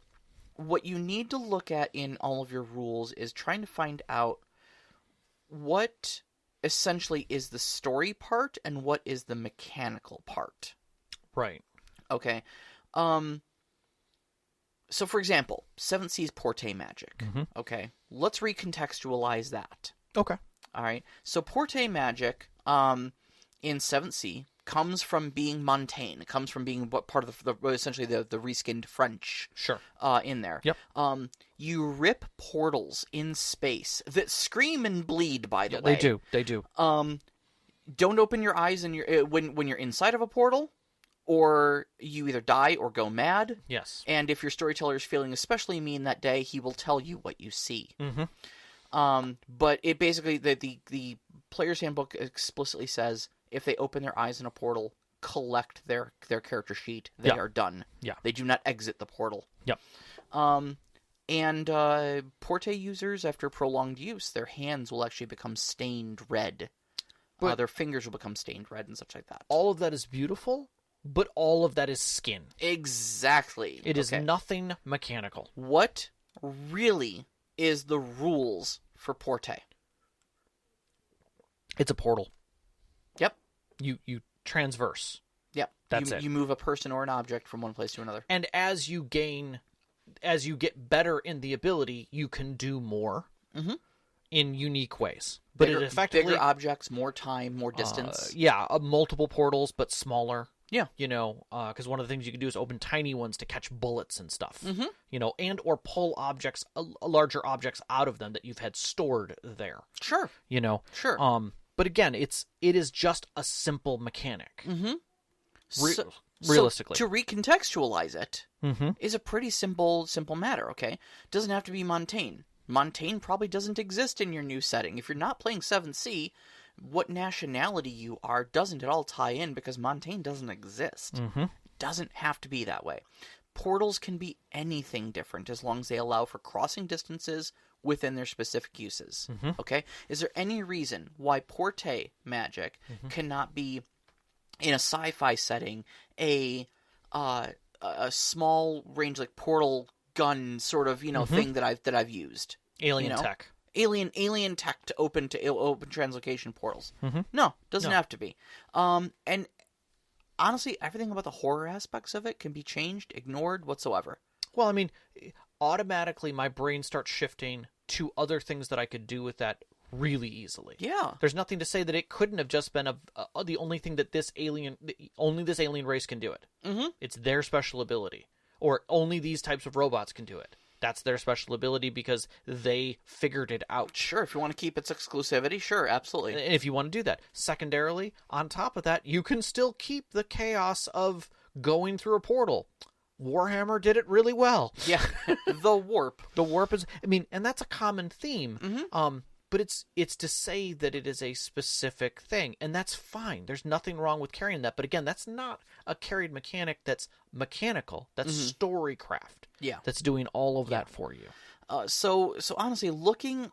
what you need to look at in all of your rules is trying to find out what essentially is the story part and what is the mechanical part. Right. Okay. So, for example, 7th Seas Porte magic. Mm-hmm. Okay. Let's recontextualize that. Okay. All right. So, Porte magic in 7th Sea comes from being Montaigne. It comes from being what part of essentially the reskinned French. Sure. In there. Yep. You rip portals in space that scream and bleed, by the way. They do. Don't open your eyes when you're inside of a portal, or you either die or go mad. Yes. And if your storyteller is feeling especially mean that day, he will tell you what you see. Mm-hmm. But it basically, the player's handbook explicitly says if they open their eyes in a portal, collect their character sheet. They are done. Yeah. They do not exit the portal. Yep. And Porte users, after prolonged use, their hands will actually become stained red. But their fingers will become stained red and such like that. All of that is beautiful, but all of that is skin. Exactly. It is nothing mechanical. What really is the rules for Porte? It's a portal. Yep. You transverse. Yep. That's it. You move a person or an object from one place to another. And as you get better in the ability, you can do more in unique ways. But bigger, it effectively bigger objects, more time, more distance. Multiple portals, but smaller. Yeah. Because one of the things you can do is open tiny ones to catch bullets and stuff. Mm-hmm. And or pull objects, larger objects out of them that you've had stored there. Sure. Sure. But again, it is just a simple mechanic. Mm-hmm. Realistically. So to recontextualize it is a pretty simple matter, okay? Doesn't have to be Montaigne. Montaigne probably doesn't exist in your new setting. If you're not playing 7th Sea, what nationality you are doesn't at all tie in because Montaigne doesn't exist. Mm-hmm. It doesn't have to be that way. Portals can be anything different as long as they allow for crossing distances within their specific uses. Mm-hmm. Okay? Is there any reason why Porte magic cannot be, in a sci-fi setting, a small range, like portal gun sort of thing that I've used? Alien tech. Alien tech to open translocation portals. No, doesn't have to be. And honestly, everything about the horror aspects of it can be changed, ignored, whatsoever. Well, I mean, automatically my brain starts shifting to other things that I could do with that really easily. Yeah. There's nothing to say that it couldn't have just been the only thing that only this alien race can do it. Mm-hmm. It's their special ability. Or only these types of robots can do it. That's their special ability because they figured it out. Sure, if you want to keep its exclusivity, sure, absolutely. And if you want to do that. Secondarily, on top of that, you can still keep the chaos of going through a portal. Warhammer did it really well. Yeah, the warp. The warp is, and that's a common theme. Mm-hmm. But it's to say that it is a specific thing, and that's fine. There's nothing wrong with carrying that. But again, that's not a carried mechanic that's mechanical. That's storycraft. Yeah. That's doing all of that for you. So honestly, looking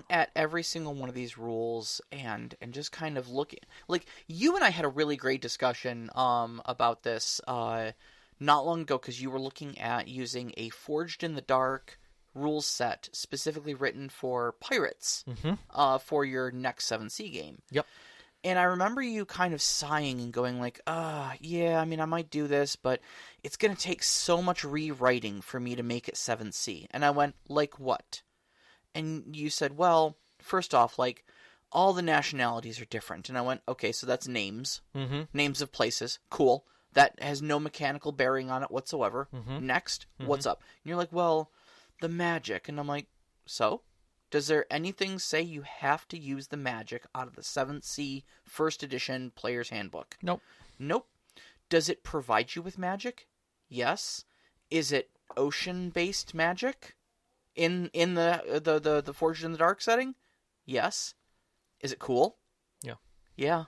at every single one of these rules and just kind of looking, like, you and I had a really great discussion about this not long ago, because you were looking at using a Forged in the Dark rules set specifically written for pirates for your next 7C game. Yep. And I remember you kind of sighing and going like, yeah, I might do this, but it's going to take so much rewriting for me to make it 7C. And I went, like what? And you said, well, first off, like, all the nationalities are different. And I went, okay, so that's names. Mm-hmm. Names of places. Cool. that has no mechanical bearing on it whatsoever. Next, what's up? And you're like, well, the magic. And I'm like, so? Does there anything say you have to use the magic out of the 7th C First Edition Player's Handbook? Nope. Does it provide you with magic? Yes. Is it ocean-based magic in the Forged in the Dark setting? Yes. Is it cool? Yeah.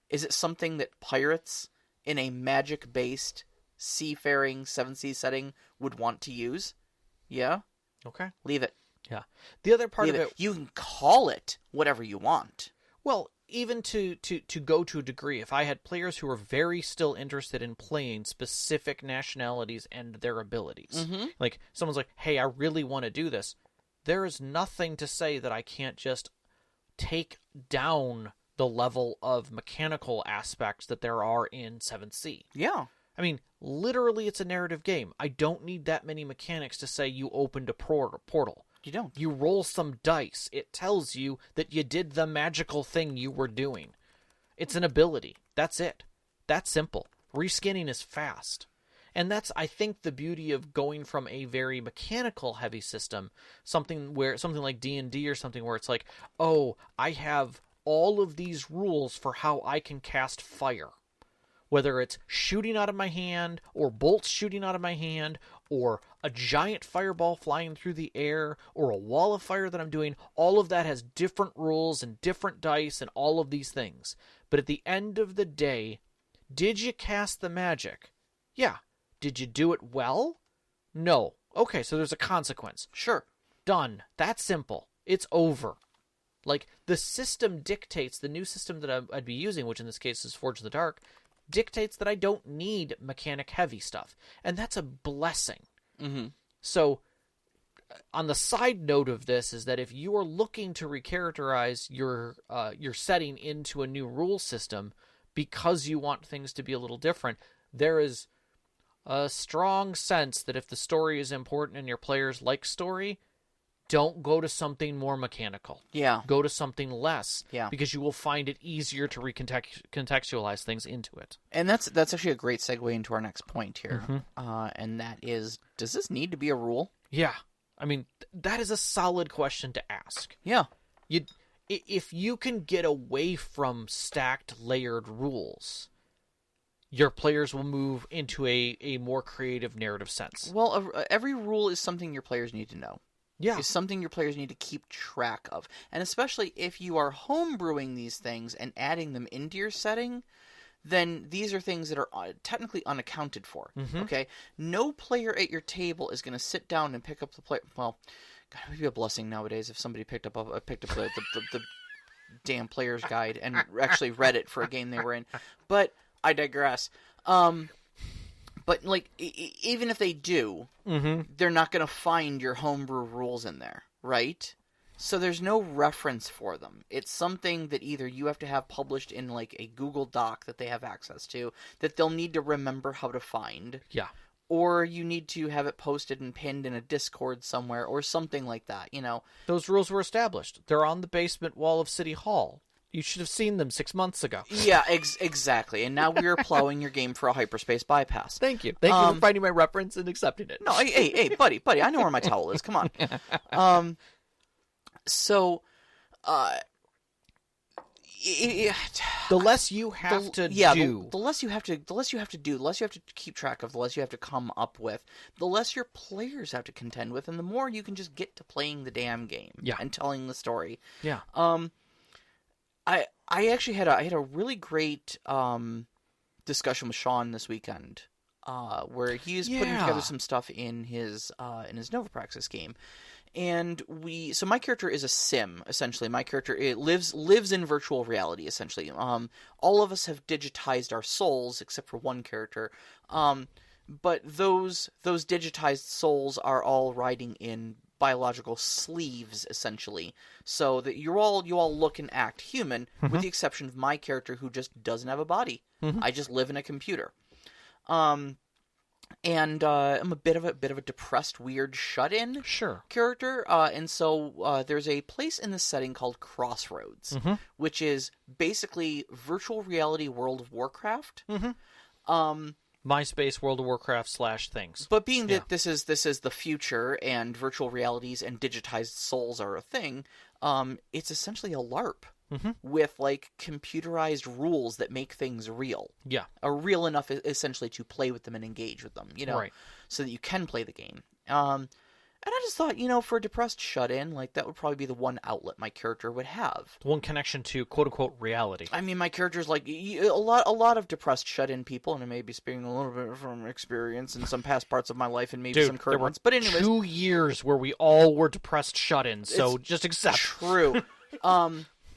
Is it something that pirates in a magic-based seafaring 7th Sea setting would want to use? Yeah. Okay. Leave it. Yeah. The other part of it... You can call it whatever you want. Well, even to go to a degree, if I had players who were very still interested in playing specific nationalities and their abilities, like someone's like, hey, I really want to do this, there is nothing to say that I can't just take down the level of mechanical aspects that there are in 7th Sea. Yeah. I mean, literally, it's a narrative game. I don't need that many mechanics to say you opened a portal. You don't. You roll some dice. It tells you that you did the magical thing you were doing. It's an ability. That's it. That's simple. Reskinning is fast. And that's, I think, the beauty of going from a very mechanical heavy system, something like D&D or something where it's like, oh, I have all of these rules for how I can cast fire. Whether it's shooting out of my hand, or bolts shooting out of my hand, or a giant fireball flying through the air, or a wall of fire that I'm doing, all of that has different rules and different dice and all of these things. But at the end of the day, did you cast the magic? Yeah. Did you do it well? No. Okay, so there's a consequence. Sure. Done. That's simple. It's over. Like, the system dictates, the new system that I'd be using, which in this case is Forge in the Dark, dictates that I don't need mechanic-heavy stuff. And that's a blessing. So, on the side note of this is that if you are looking to recharacterize your setting into a new rule system because you want things to be a little different, there is a strong sense that if the story is important and your players like story, don't go to something more mechanical. Yeah. Go to something less. Yeah. Because you will find it easier to contextualize things into it. And that's actually a great segue into our next point here. And that is, does this need to be a rule? Yeah. I mean, that is a solid question to ask. Yeah. If you can get away from stacked, layered rules, your players will move into a more creative narrative sense. Well, every rule is something your players need to know. Yeah. Is something your players need to keep track of. And especially if you are homebrewing these things and adding them into your setting, then these are things that are technically unaccounted for. Okay? No player at your table is going to sit down and pick up the play. Well, God, it would be a blessing nowadays if somebody picked up the damn player's guide and actually read it for a game they were in. But I digress. But, like, even if they do, they're not going to find your homebrew rules in there, right? So there's no reference for them. It's something that either you have to have published in, like, a Google Doc that they have access to, that they'll need to remember how to find. Yeah. Or you need to have it posted and pinned in a Discord somewhere, or something like that, you know? Those rules were established. They're on the basement wall of City Hall. You should have seen them 6 months ago. Yeah, exactly. And now we are plowing your game for a hyperspace bypass. Thank you. Thank you for finding my reference and accepting it. No, hey, buddy, I know where my towel is. Come on. So, the less you have to do, the less you have to do, the less you have to keep track of, the less you have to come up with, the less your players have to contend with, and the more you can just get to playing the damn game and telling the story. Yeah. I actually had a really great discussion with Sean this weekend, where he's putting together some stuff in his Nova Praxis game, and so my character is a sim essentially. My character lives in virtual reality essentially. All of us have digitized our souls except for one character, but those digitized souls are all riding in biological sleeves essentially, so that you all look and act human, with the exception of my character who just doesn't have a body. I just live in a computer, and I'm a bit of a depressed, weird, shut-in character, and so there's a place in this setting called Crossroads, which is basically virtual reality World of Warcraft. MySpace, World of Warcraft / things. But being that this is the future and virtual realities and digitized souls are a thing, it's essentially a LARP with like computerized rules that make things real. Yeah, are real enough essentially to play with them and engage with them. Right. So that you can play the game. And I just thought, for a depressed shut-in, like, that would probably be the one outlet my character would have. One connection to quote-unquote reality. I mean, my character's like, a lot of depressed shut-in people, and I may be speaking a little bit from experience in some past parts of my life and maybe some current ones. But anyways, 2 years where we all were depressed shut-ins, so just accept. True.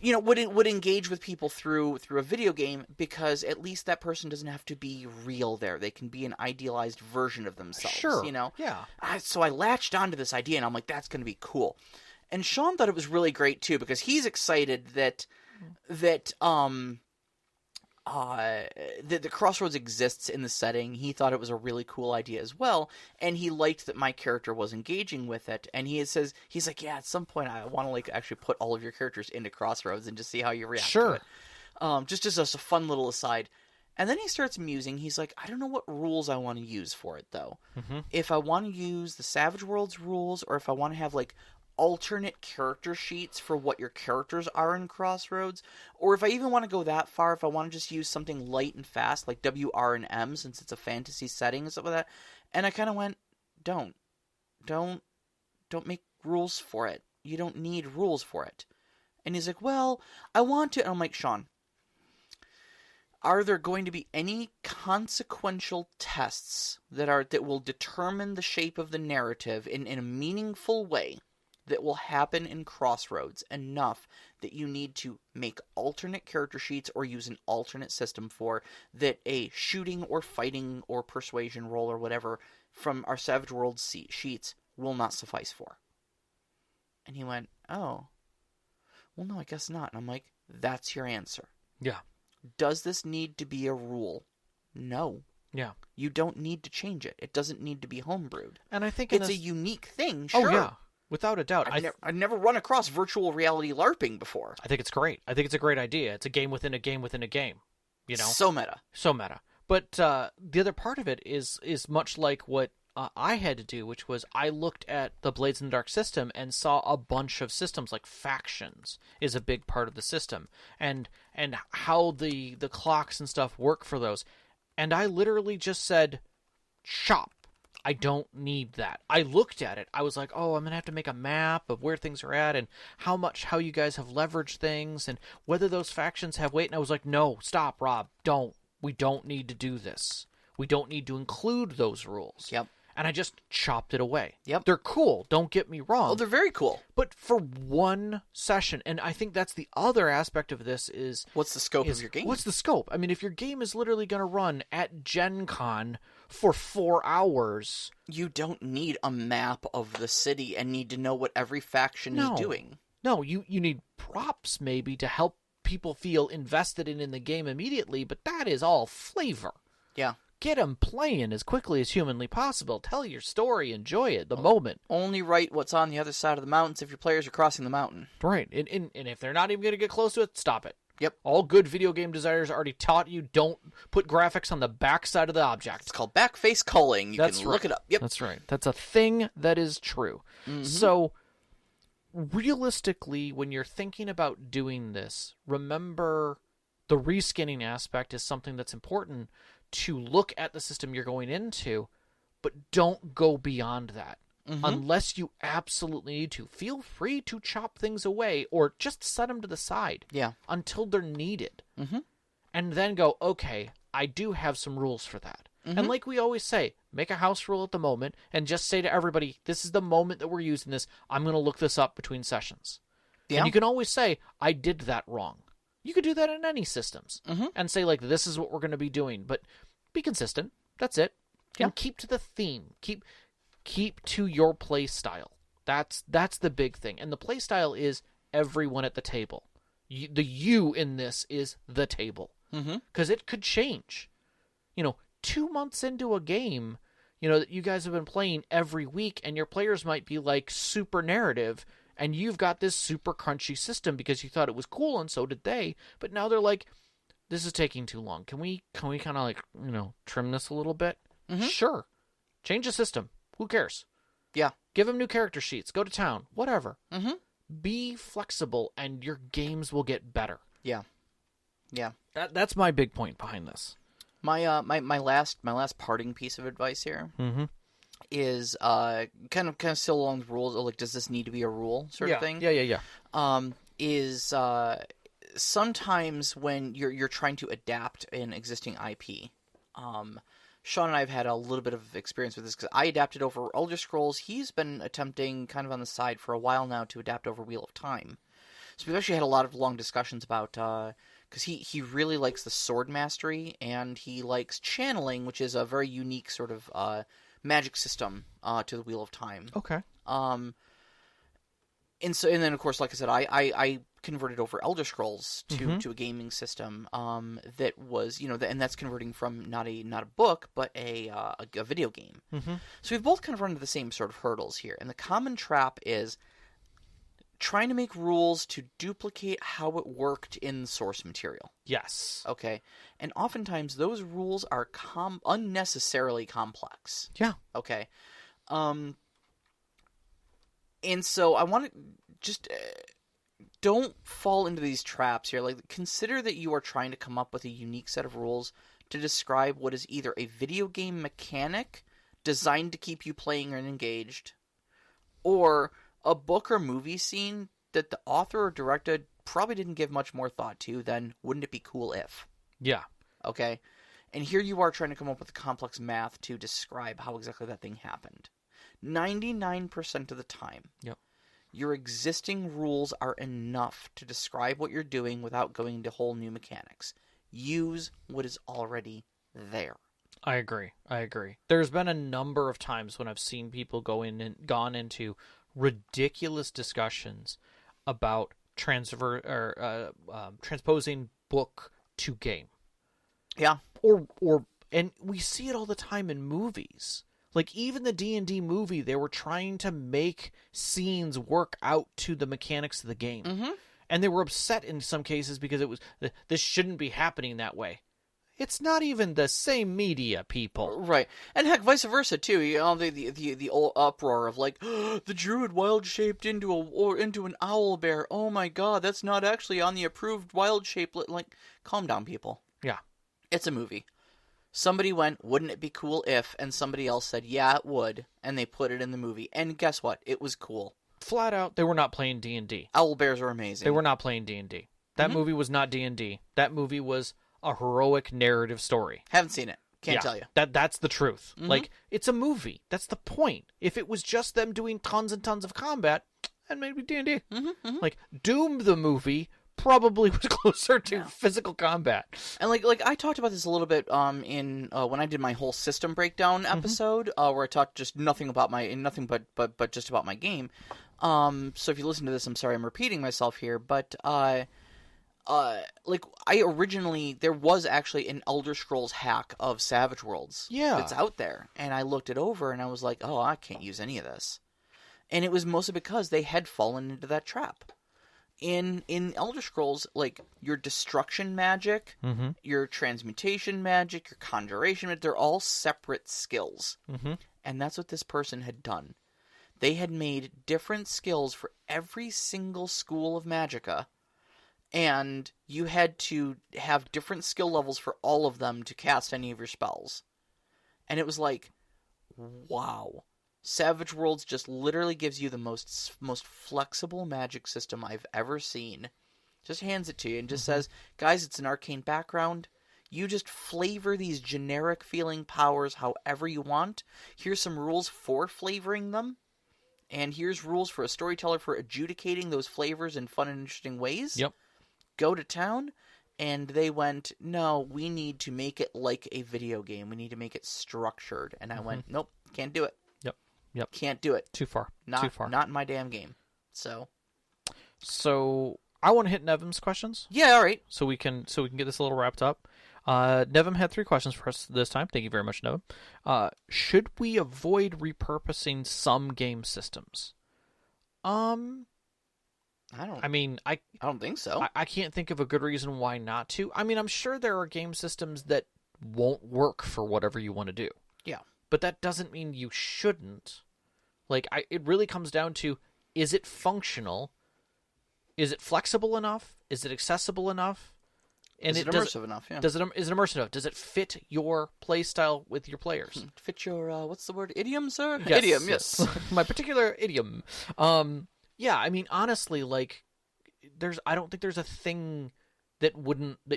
Would engage with people through a video game because at least that person doesn't have to be real there. They can be an idealized version of themselves. Sure. Yeah. So I latched onto this idea and I'm like, that's going to be cool. And Sean thought it was really great too because he's excited that the Crossroads exists in the setting. He thought it was a really cool idea as well, and he liked that my character was engaging with it. And he's like, yeah, at some point I want to like actually put all of your characters into Crossroads and just see how you react to it. Just as a fun little aside. And then he starts musing. He's like, I don't know what rules I want to use for it though. If I want to use the Savage Worlds rules, or if I want to have like alternate character sheets for what your characters are in Crossroads, or if I even want to go that far, if I want to just use something light and fast like W, R, and M since it's a fantasy setting and stuff like that. And I kind of went, don't make rules for it. You don't need rules for it. And he's like, well, I want to. And I'm like, Sean, are there going to be any consequential tests that will determine the shape of the narrative in a meaningful way that will happen in Crossroads enough that you need to make alternate character sheets or use an alternate system for that a shooting or fighting or persuasion roll or whatever from our Savage Worlds sheets will not suffice for? And he went, oh, well, no, I guess not. And I'm like, that's your answer. Yeah. Does this need to be a rule? No. Yeah. You don't need to change it. It doesn't need to be homebrewed. And I think it's a unique thing, sure. Oh, yeah. Without a doubt. I've never run across virtual reality LARPing before. I think it's great. I think it's a great idea. It's a game within a game within a game. So meta. So meta. But the other part of it is much like what I had to do, which was I looked at the Blades in the Dark system and saw a bunch of systems, like factions is a big part of the system, and how the clocks and stuff work for those. And I literally just said, chop. I don't need that. I looked at it. I was like, oh, I'm going to have to make a map of where things are at and how you guys have leveraged things and whether those factions have weight. And I was like, no, stop, Rob. Don't. We don't need to do this. We don't need to include those rules. Yep. And I just chopped it away. Yep. They're cool. Don't get me wrong. Oh, they're very cool. But for one session, and I think that's the other aspect of this is... What's the scope of your game? What's the scope? I mean, if your game is literally going to run at Gen Con for 4 hours... You don't need a map of the city and need to know what every faction is doing. No, you need props maybe to help people feel invested in the game immediately, but that is all flavor. Yeah. Get them playing as quickly as humanly possible. Tell your story. Enjoy it. The moment. Only write what's on the other side of the mountains if your players are crossing the mountain. Right. And if they're not even going to get close to it, stop it. Yep. All good video game designers already taught you don't put graphics on the back side of the object. It's called backface culling. You can look it up. Yep. That's right. That's a thing that is true. Mm-hmm. So, realistically, when you're thinking about doing this, remember the reskinning aspect is something that's important to look at the system you're going into, but don't go beyond that. Mm-hmm. Unless you absolutely need to. Feel free to chop things away or just set them to the side until they're needed. Mm-hmm. And then go, okay, I do have some rules for that. Mm-hmm. And like we always say, make a house rule at the moment and just say to everybody, this is the moment that we're using this. I'm going to look this up between sessions. Yeah. And you can always say, I did that wrong. You could do that in any systems and say, like, this is what we're going to be doing. But be consistent. That's it. Yeah. And keep to the theme. Keep to your play style. That's the big thing. And the play style is everyone at the table. The you in this is the table. Because it could change. 2 months into a game, that you guys have been playing every week, and your players might be, like, super narrative, and you've got this super crunchy system because you thought it was cool, and so did they. But now they're like, this is taking too long. Can we kind of like, trim this a little bit? Mm-hmm. Sure. Change the system. Who cares? Yeah. Give them new character sheets. Go to town. Whatever. Mm-hmm. Be flexible, and your games will get better. Yeah. Yeah. That's my big point behind this. My last parting piece of advice here is kind of still along the rules of like, does this need to be a rule sort of thing? Yeah. Is sometimes when you're trying to adapt an existing IP, Sean and I have had a little bit of experience with this because I adapted over Elder Scrolls. He's been attempting kind of on the side for a while now to adapt over Wheel of Time. So we've actually had a lot of long discussions about, because he really likes the sword mastery and he likes channeling, which is a very unique sort of magic system to the Wheel of Time. Okay. And then of course, like I said, I converted over Elder Scrolls to a gaming system that was, and that's converting from not a book but a video game. So we've both kind of run into the same sort of hurdles here, and the common trap is trying to make rules to duplicate how it worked in the source material. Yes. Okay, and oftentimes those rules are unnecessarily complex. Yeah. Okay. And so I want to just don't fall into these traps here. Like, consider that you are trying to come up with a unique set of rules to describe what is either a video game mechanic designed to keep you playing and engaged, or a book or movie scene that the author or director probably didn't give much more thought to than wouldn't it be cool if. Yeah. Okay? And here you are trying to come up with complex math to describe how exactly that thing happened. 99% of the time, your existing rules are enough to describe what you're doing without going into whole new mechanics. Use what is already there. I agree. There's been a number of times when I've seen people gone into ridiculous discussions about transposing book to game. Yeah. And we see it all the time in movies. Like, even the D&D movie, they were trying to make scenes work out to the mechanics of the game. Mm-hmm. And they were upset in some cases because this shouldn't be happening that way. It's not even the same media, people. Right. And heck, vice versa, too. The old uproar of, like, the druid wild-shaped into an owl bear. Oh, my God, that's not actually on the approved wild-shape. Like, calm down, people. Yeah. It's a movie. Somebody went, wouldn't it be cool if, and somebody else said, yeah, it would, and they put it in the movie. And guess what? It was cool. Flat out, they were not playing D&D. Owl bears are amazing. They were not playing D&D. That movie was not D&D. That movie was a heroic narrative story. Haven't seen it. Can't tell you. That's the truth. Like, it's a movie. That's the point. If it was just them doing tons and tons of combat, then maybe D&D. Like, Doom the movie probably was closer to physical combat. And like I talked about this a little bit in when I did my whole system breakdown episode, where I talked just nothing but just about my game. So if you listen to this, I'm sorry I'm repeating myself here, but like I originally there was actually an Elder Scrolls hack of Savage Worlds that's out there, and I looked it over and I was like, oh, I can't use any of this. And it was mostly because they had fallen into that trap. In Elder Scrolls, like, your destruction magic, your transmutation magic, your conjuration magic, they're all separate skills. And that's what this person had done. They had made different skills for every single school of magicka, and you had to have different skill levels for all of them to cast any of your spells. And it was like, wow. Savage Worlds just literally gives you the most flexible magic system I've ever seen. Just hands it to you and just says, guys, it's an arcane background. You just flavor these generic feeling powers however you want. Here's some rules for flavoring them. And here's rules for a storyteller for adjudicating those flavors in fun and interesting ways. Yep. Go to town. And they went, no, we need to make it like a video game. We need to make it structured. And I went, nope, can't do it. Yep. Can't do it. Too far. Not in my damn game. So I want to hit Nevim's questions. Yeah, all right. So we can get this a little wrapped up. Nevim had 3 questions for us this time. Thank you very much, Nevim. Should we avoid repurposing some game systems? I don't think so. I can't think of a good reason why not to. I mean, I'm sure there are game systems that won't work for whatever you want to do. Yeah. But that doesn't mean you shouldn't. Like, it really comes down to, is it functional? Is it flexible enough? Is it accessible enough? And is it immersive enough? Yeah. Is it immersive enough? Does it fit your play style with your players? Fit your what's the word? Idiom, sir? Yes. Idiom, yes. My particular idiom. Yeah, I mean, honestly, like, I don't think there's a thing that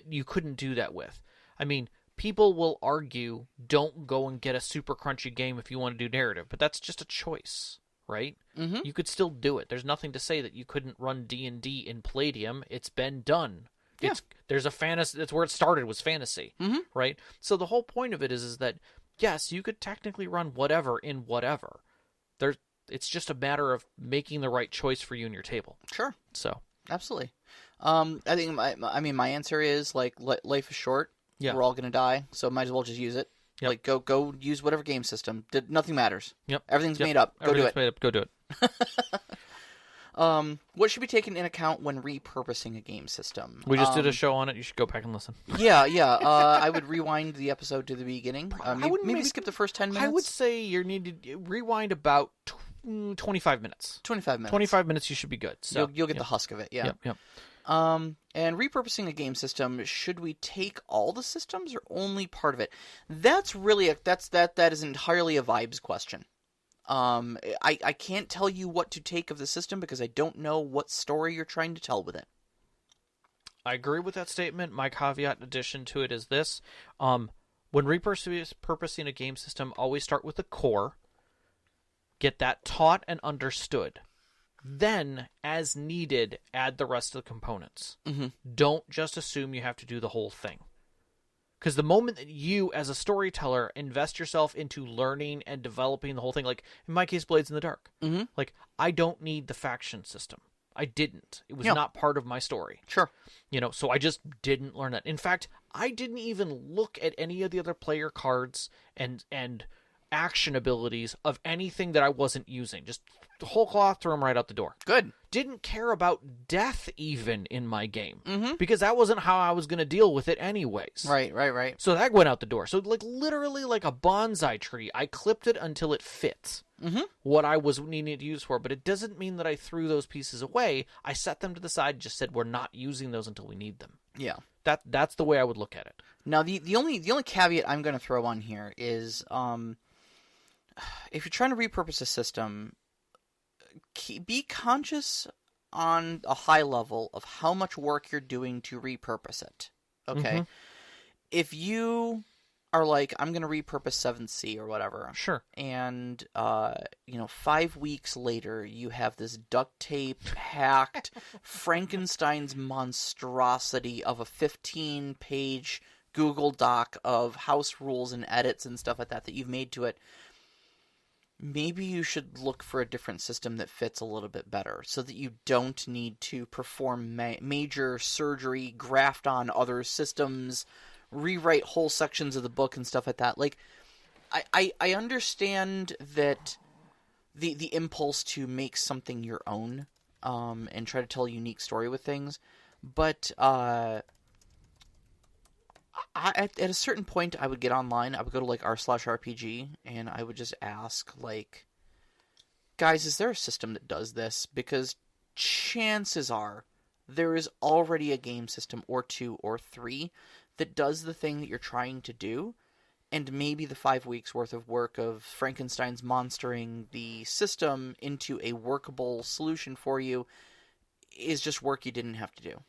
you couldn't do that with. I mean, people will argue, don't go and get a super crunchy game if you want to do narrative, but that's just a choice, right? Mm-hmm. You could still do it. There's nothing to say that you couldn't run D&D in Palladium. It's been done. Yeah. There's a fantasy. That's where it started, was fantasy, right? So the whole point of it is that, yes, you could technically run whatever in whatever. It's just a matter of making the right choice for you and your table. Sure. So absolutely. I think my answer is, like, life is short. Yeah. We're all gonna die, so might as well just use it. Yep. Like, go use whatever game system. Nothing matters. Yep. Everything's made up. Go do it. Made up. Go do it. What should be taken into account when repurposing a game system? We just did a show on it. You should go back and listen. Yeah. I would rewind the episode to the beginning. Maybe skip the first 10 minutes. I would say you need to rewind about 25 minutes. 25 minutes. 25 minutes, you should be good. So you'll get the husk of it. Yeah. Yep. And repurposing a game system, should we take all the systems or only part of it? That's really that is entirely a vibes question. I can't tell you what to take of the system because I don't know what story you're trying to tell with it. I agree with that statement. My caveat addition to it is this. When repurposing a game system, always start with the core. Get that taught and understood. Then, as needed, add the rest of the components. Mm-hmm. Don't just assume you have to do the whole thing. Because the moment that you, as a storyteller, invest yourself into learning and developing the whole thing, like, in my case, Blades in the Dark, like, I don't need the faction system. I didn't. It was not part of my story. Sure. So I just didn't learn that. In fact, I didn't even look at any of the other player cards and action abilities of anything that I wasn't using. Just the whole cloth, throw them right out the door. Good. Didn't care about death even in my game. Because that wasn't how I was going to deal with it anyways. Right. So that went out the door. So literally like a bonsai tree, I clipped it until it fits what I was needing to use for. But it doesn't mean that I threw those pieces away. I set them to the side, just said we're not using those until we need them. Yeah. That's the way I would look at it. Now, the only caveat I'm going to throw on here is if you're trying to repurpose a system, be conscious on a high level of how much work you're doing to repurpose it. Okay? If you are like, I'm going to repurpose 7th Sea or whatever. Sure. And, 5 weeks later, you have this duct tape hacked Frankenstein's monstrosity of a 15-page Google Doc of house rules and edits and stuff like that you've made to it. Maybe you should look for a different system that fits a little bit better so that you don't need to perform major surgery, graft on other systems, rewrite whole sections of the book and stuff like that. Like, I understand that the impulse to make something your own and try to tell a unique story with things, but at a certain point, I would get online. I would go to like r/RPG, and I would just ask, like, guys, is there a system that does this? Because chances are there is already a game system or 2 or 3 that does the thing that you're trying to do, and maybe the 5 weeks worth of work of Frankenstein's monstering the system into a workable solution for you is just work you didn't have to do.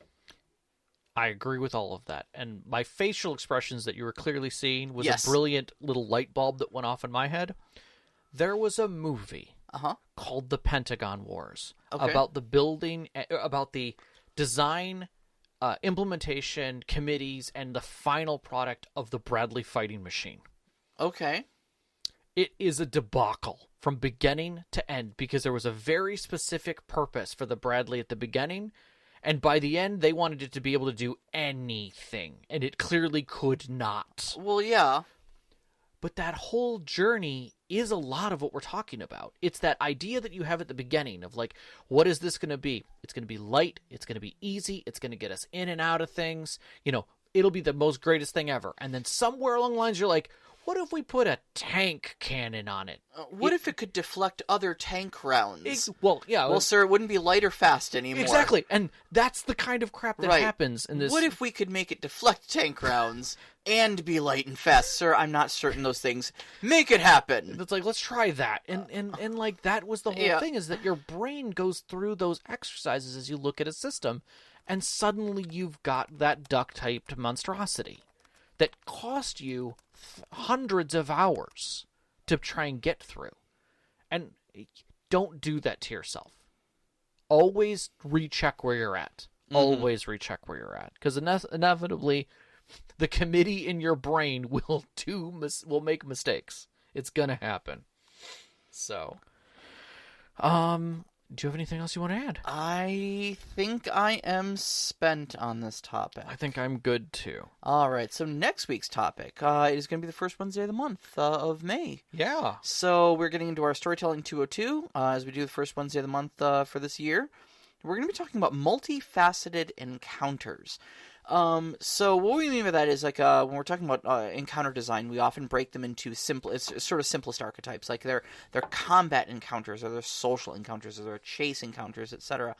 I agree with all of that. And my facial expressions that you were clearly seeing was a brilliant little light bulb that went off in my head. There was a movie called The Pentagon Wars about the building, about the design, implementation, committees, and the final product of the Bradley fighting machine. Okay. It is a debacle from beginning to end because there was a very specific purpose for the Bradley at the beginning. And by the end, they wanted it to be able to do anything. And it clearly could not. Well, yeah. But that whole journey is a lot of what we're talking about. It's that idea that you have at the beginning of like, what is this going to be? It's going to be light. It's going to be easy. It's going to get us in and out of things. It'll be the most greatest thing ever. And then somewhere along the lines, you're like, what if we put a tank cannon on it? What if it could deflect other tank rounds? Well, sir, it wouldn't be light or fast anymore. Exactly, and that's the kind of crap that happens in this. What if we could make it deflect tank rounds and be light and fast? Sir, I'm not certain those things. Make it happen. It's like, let's try that. And like, that was the whole thing, is that your brain goes through those exercises as you look at a system, and suddenly you've got that duct-typed monstrosity that cost you hundreds of hours to try and get through. And don't do that to yourself. Always recheck where you're at. Always recheck where you're at. Because inevitably, the committee in your brain will make mistakes. It's going to happen. So, do you have anything else you want to add? I think I am spent on this topic. I think I'm good, too. All right, so next week's topic is going to be the first Wednesday of the month of May. Yeah. So we're getting into our Storytelling 202 as we do the first Wednesday of the month for this year. We're going to be talking about multifaceted encounters. So what we mean by that is like when we're talking about encounter design, we often break them into simplest archetypes. Like they're combat encounters, or they're social encounters, or they're chase encounters, etc.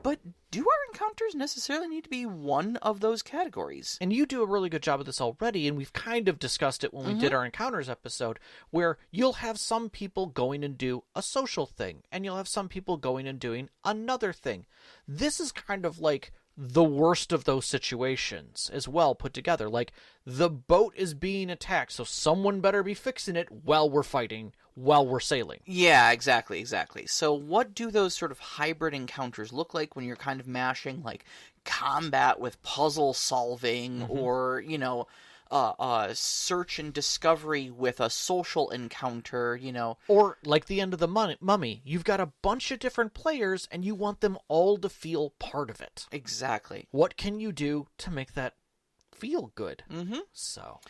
But do our encounters necessarily need to be one of those categories? And you do a really good job of this already, and we've kind of discussed it when we did our encounters episode, where you'll have some people going and do a social thing, and you'll have some people going and doing another thing. This is kind of like the worst of those situations as well put together. Like, the boat is being attacked, so someone better be fixing it while we're fighting, while we're sailing. Yeah, exactly. So what do those sort of hybrid encounters look like when you're kind of mashing like combat with puzzle solving, or search and discovery with a social encounter, Or, like the end of the Mummy, you've got a bunch of different players, and you want them all to feel part of it. Exactly. What can you do to make that feel good? So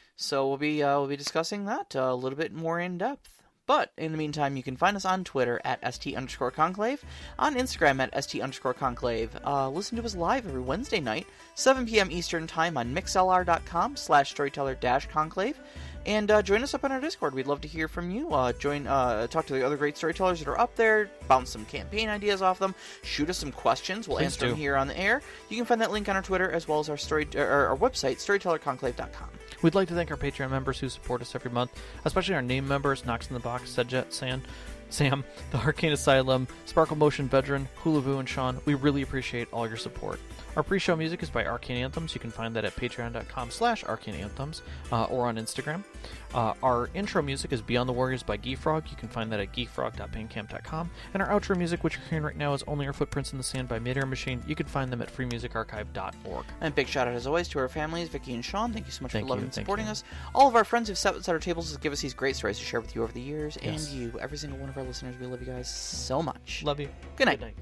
we'll be discussing that a little bit more in depth. But in the meantime, you can find us on Twitter at @ST_Conclave, on Instagram at @ST_Conclave. Listen to us live every Wednesday night, 7 p.m. Eastern Time on mixlr.com/storyteller-conclave. And join us up on our Discord. We'd love to hear from you. Talk to the other great storytellers that are up there. Bounce some campaign ideas off them. Shoot us some questions. We'll answer them here on the air. You can find that link on our Twitter as well as our website, storytellerconclave.com. We'd like to thank our Patreon members who support us every month, especially our name members: Knox in the Box, Sedjet, Sam, the Arcane Asylum, Sparkle Motion Veteran, Hulavu, and Sean. We really appreciate all your support. Our pre-show music is by Arcane Anthems. You can find that at patreon.com/arcaneanthems or on Instagram. Our intro music is Beyond the Warriors by Geefrog. You can find that at geefrog.bandcamp.com. And our outro music, which you're hearing right now, is Only Our Footprints in the Sand by Midair Machine. You can find them at freemusicarchive.org. And big shout out as always to our families, Vicky and Sean. Thank you so much for loving and supporting us. All of our friends who've sat at our tables to give us these great stories to share with you over the years. Yes. And you, every single one of our listeners, we love you guys so much. Love you. Good night. Good night.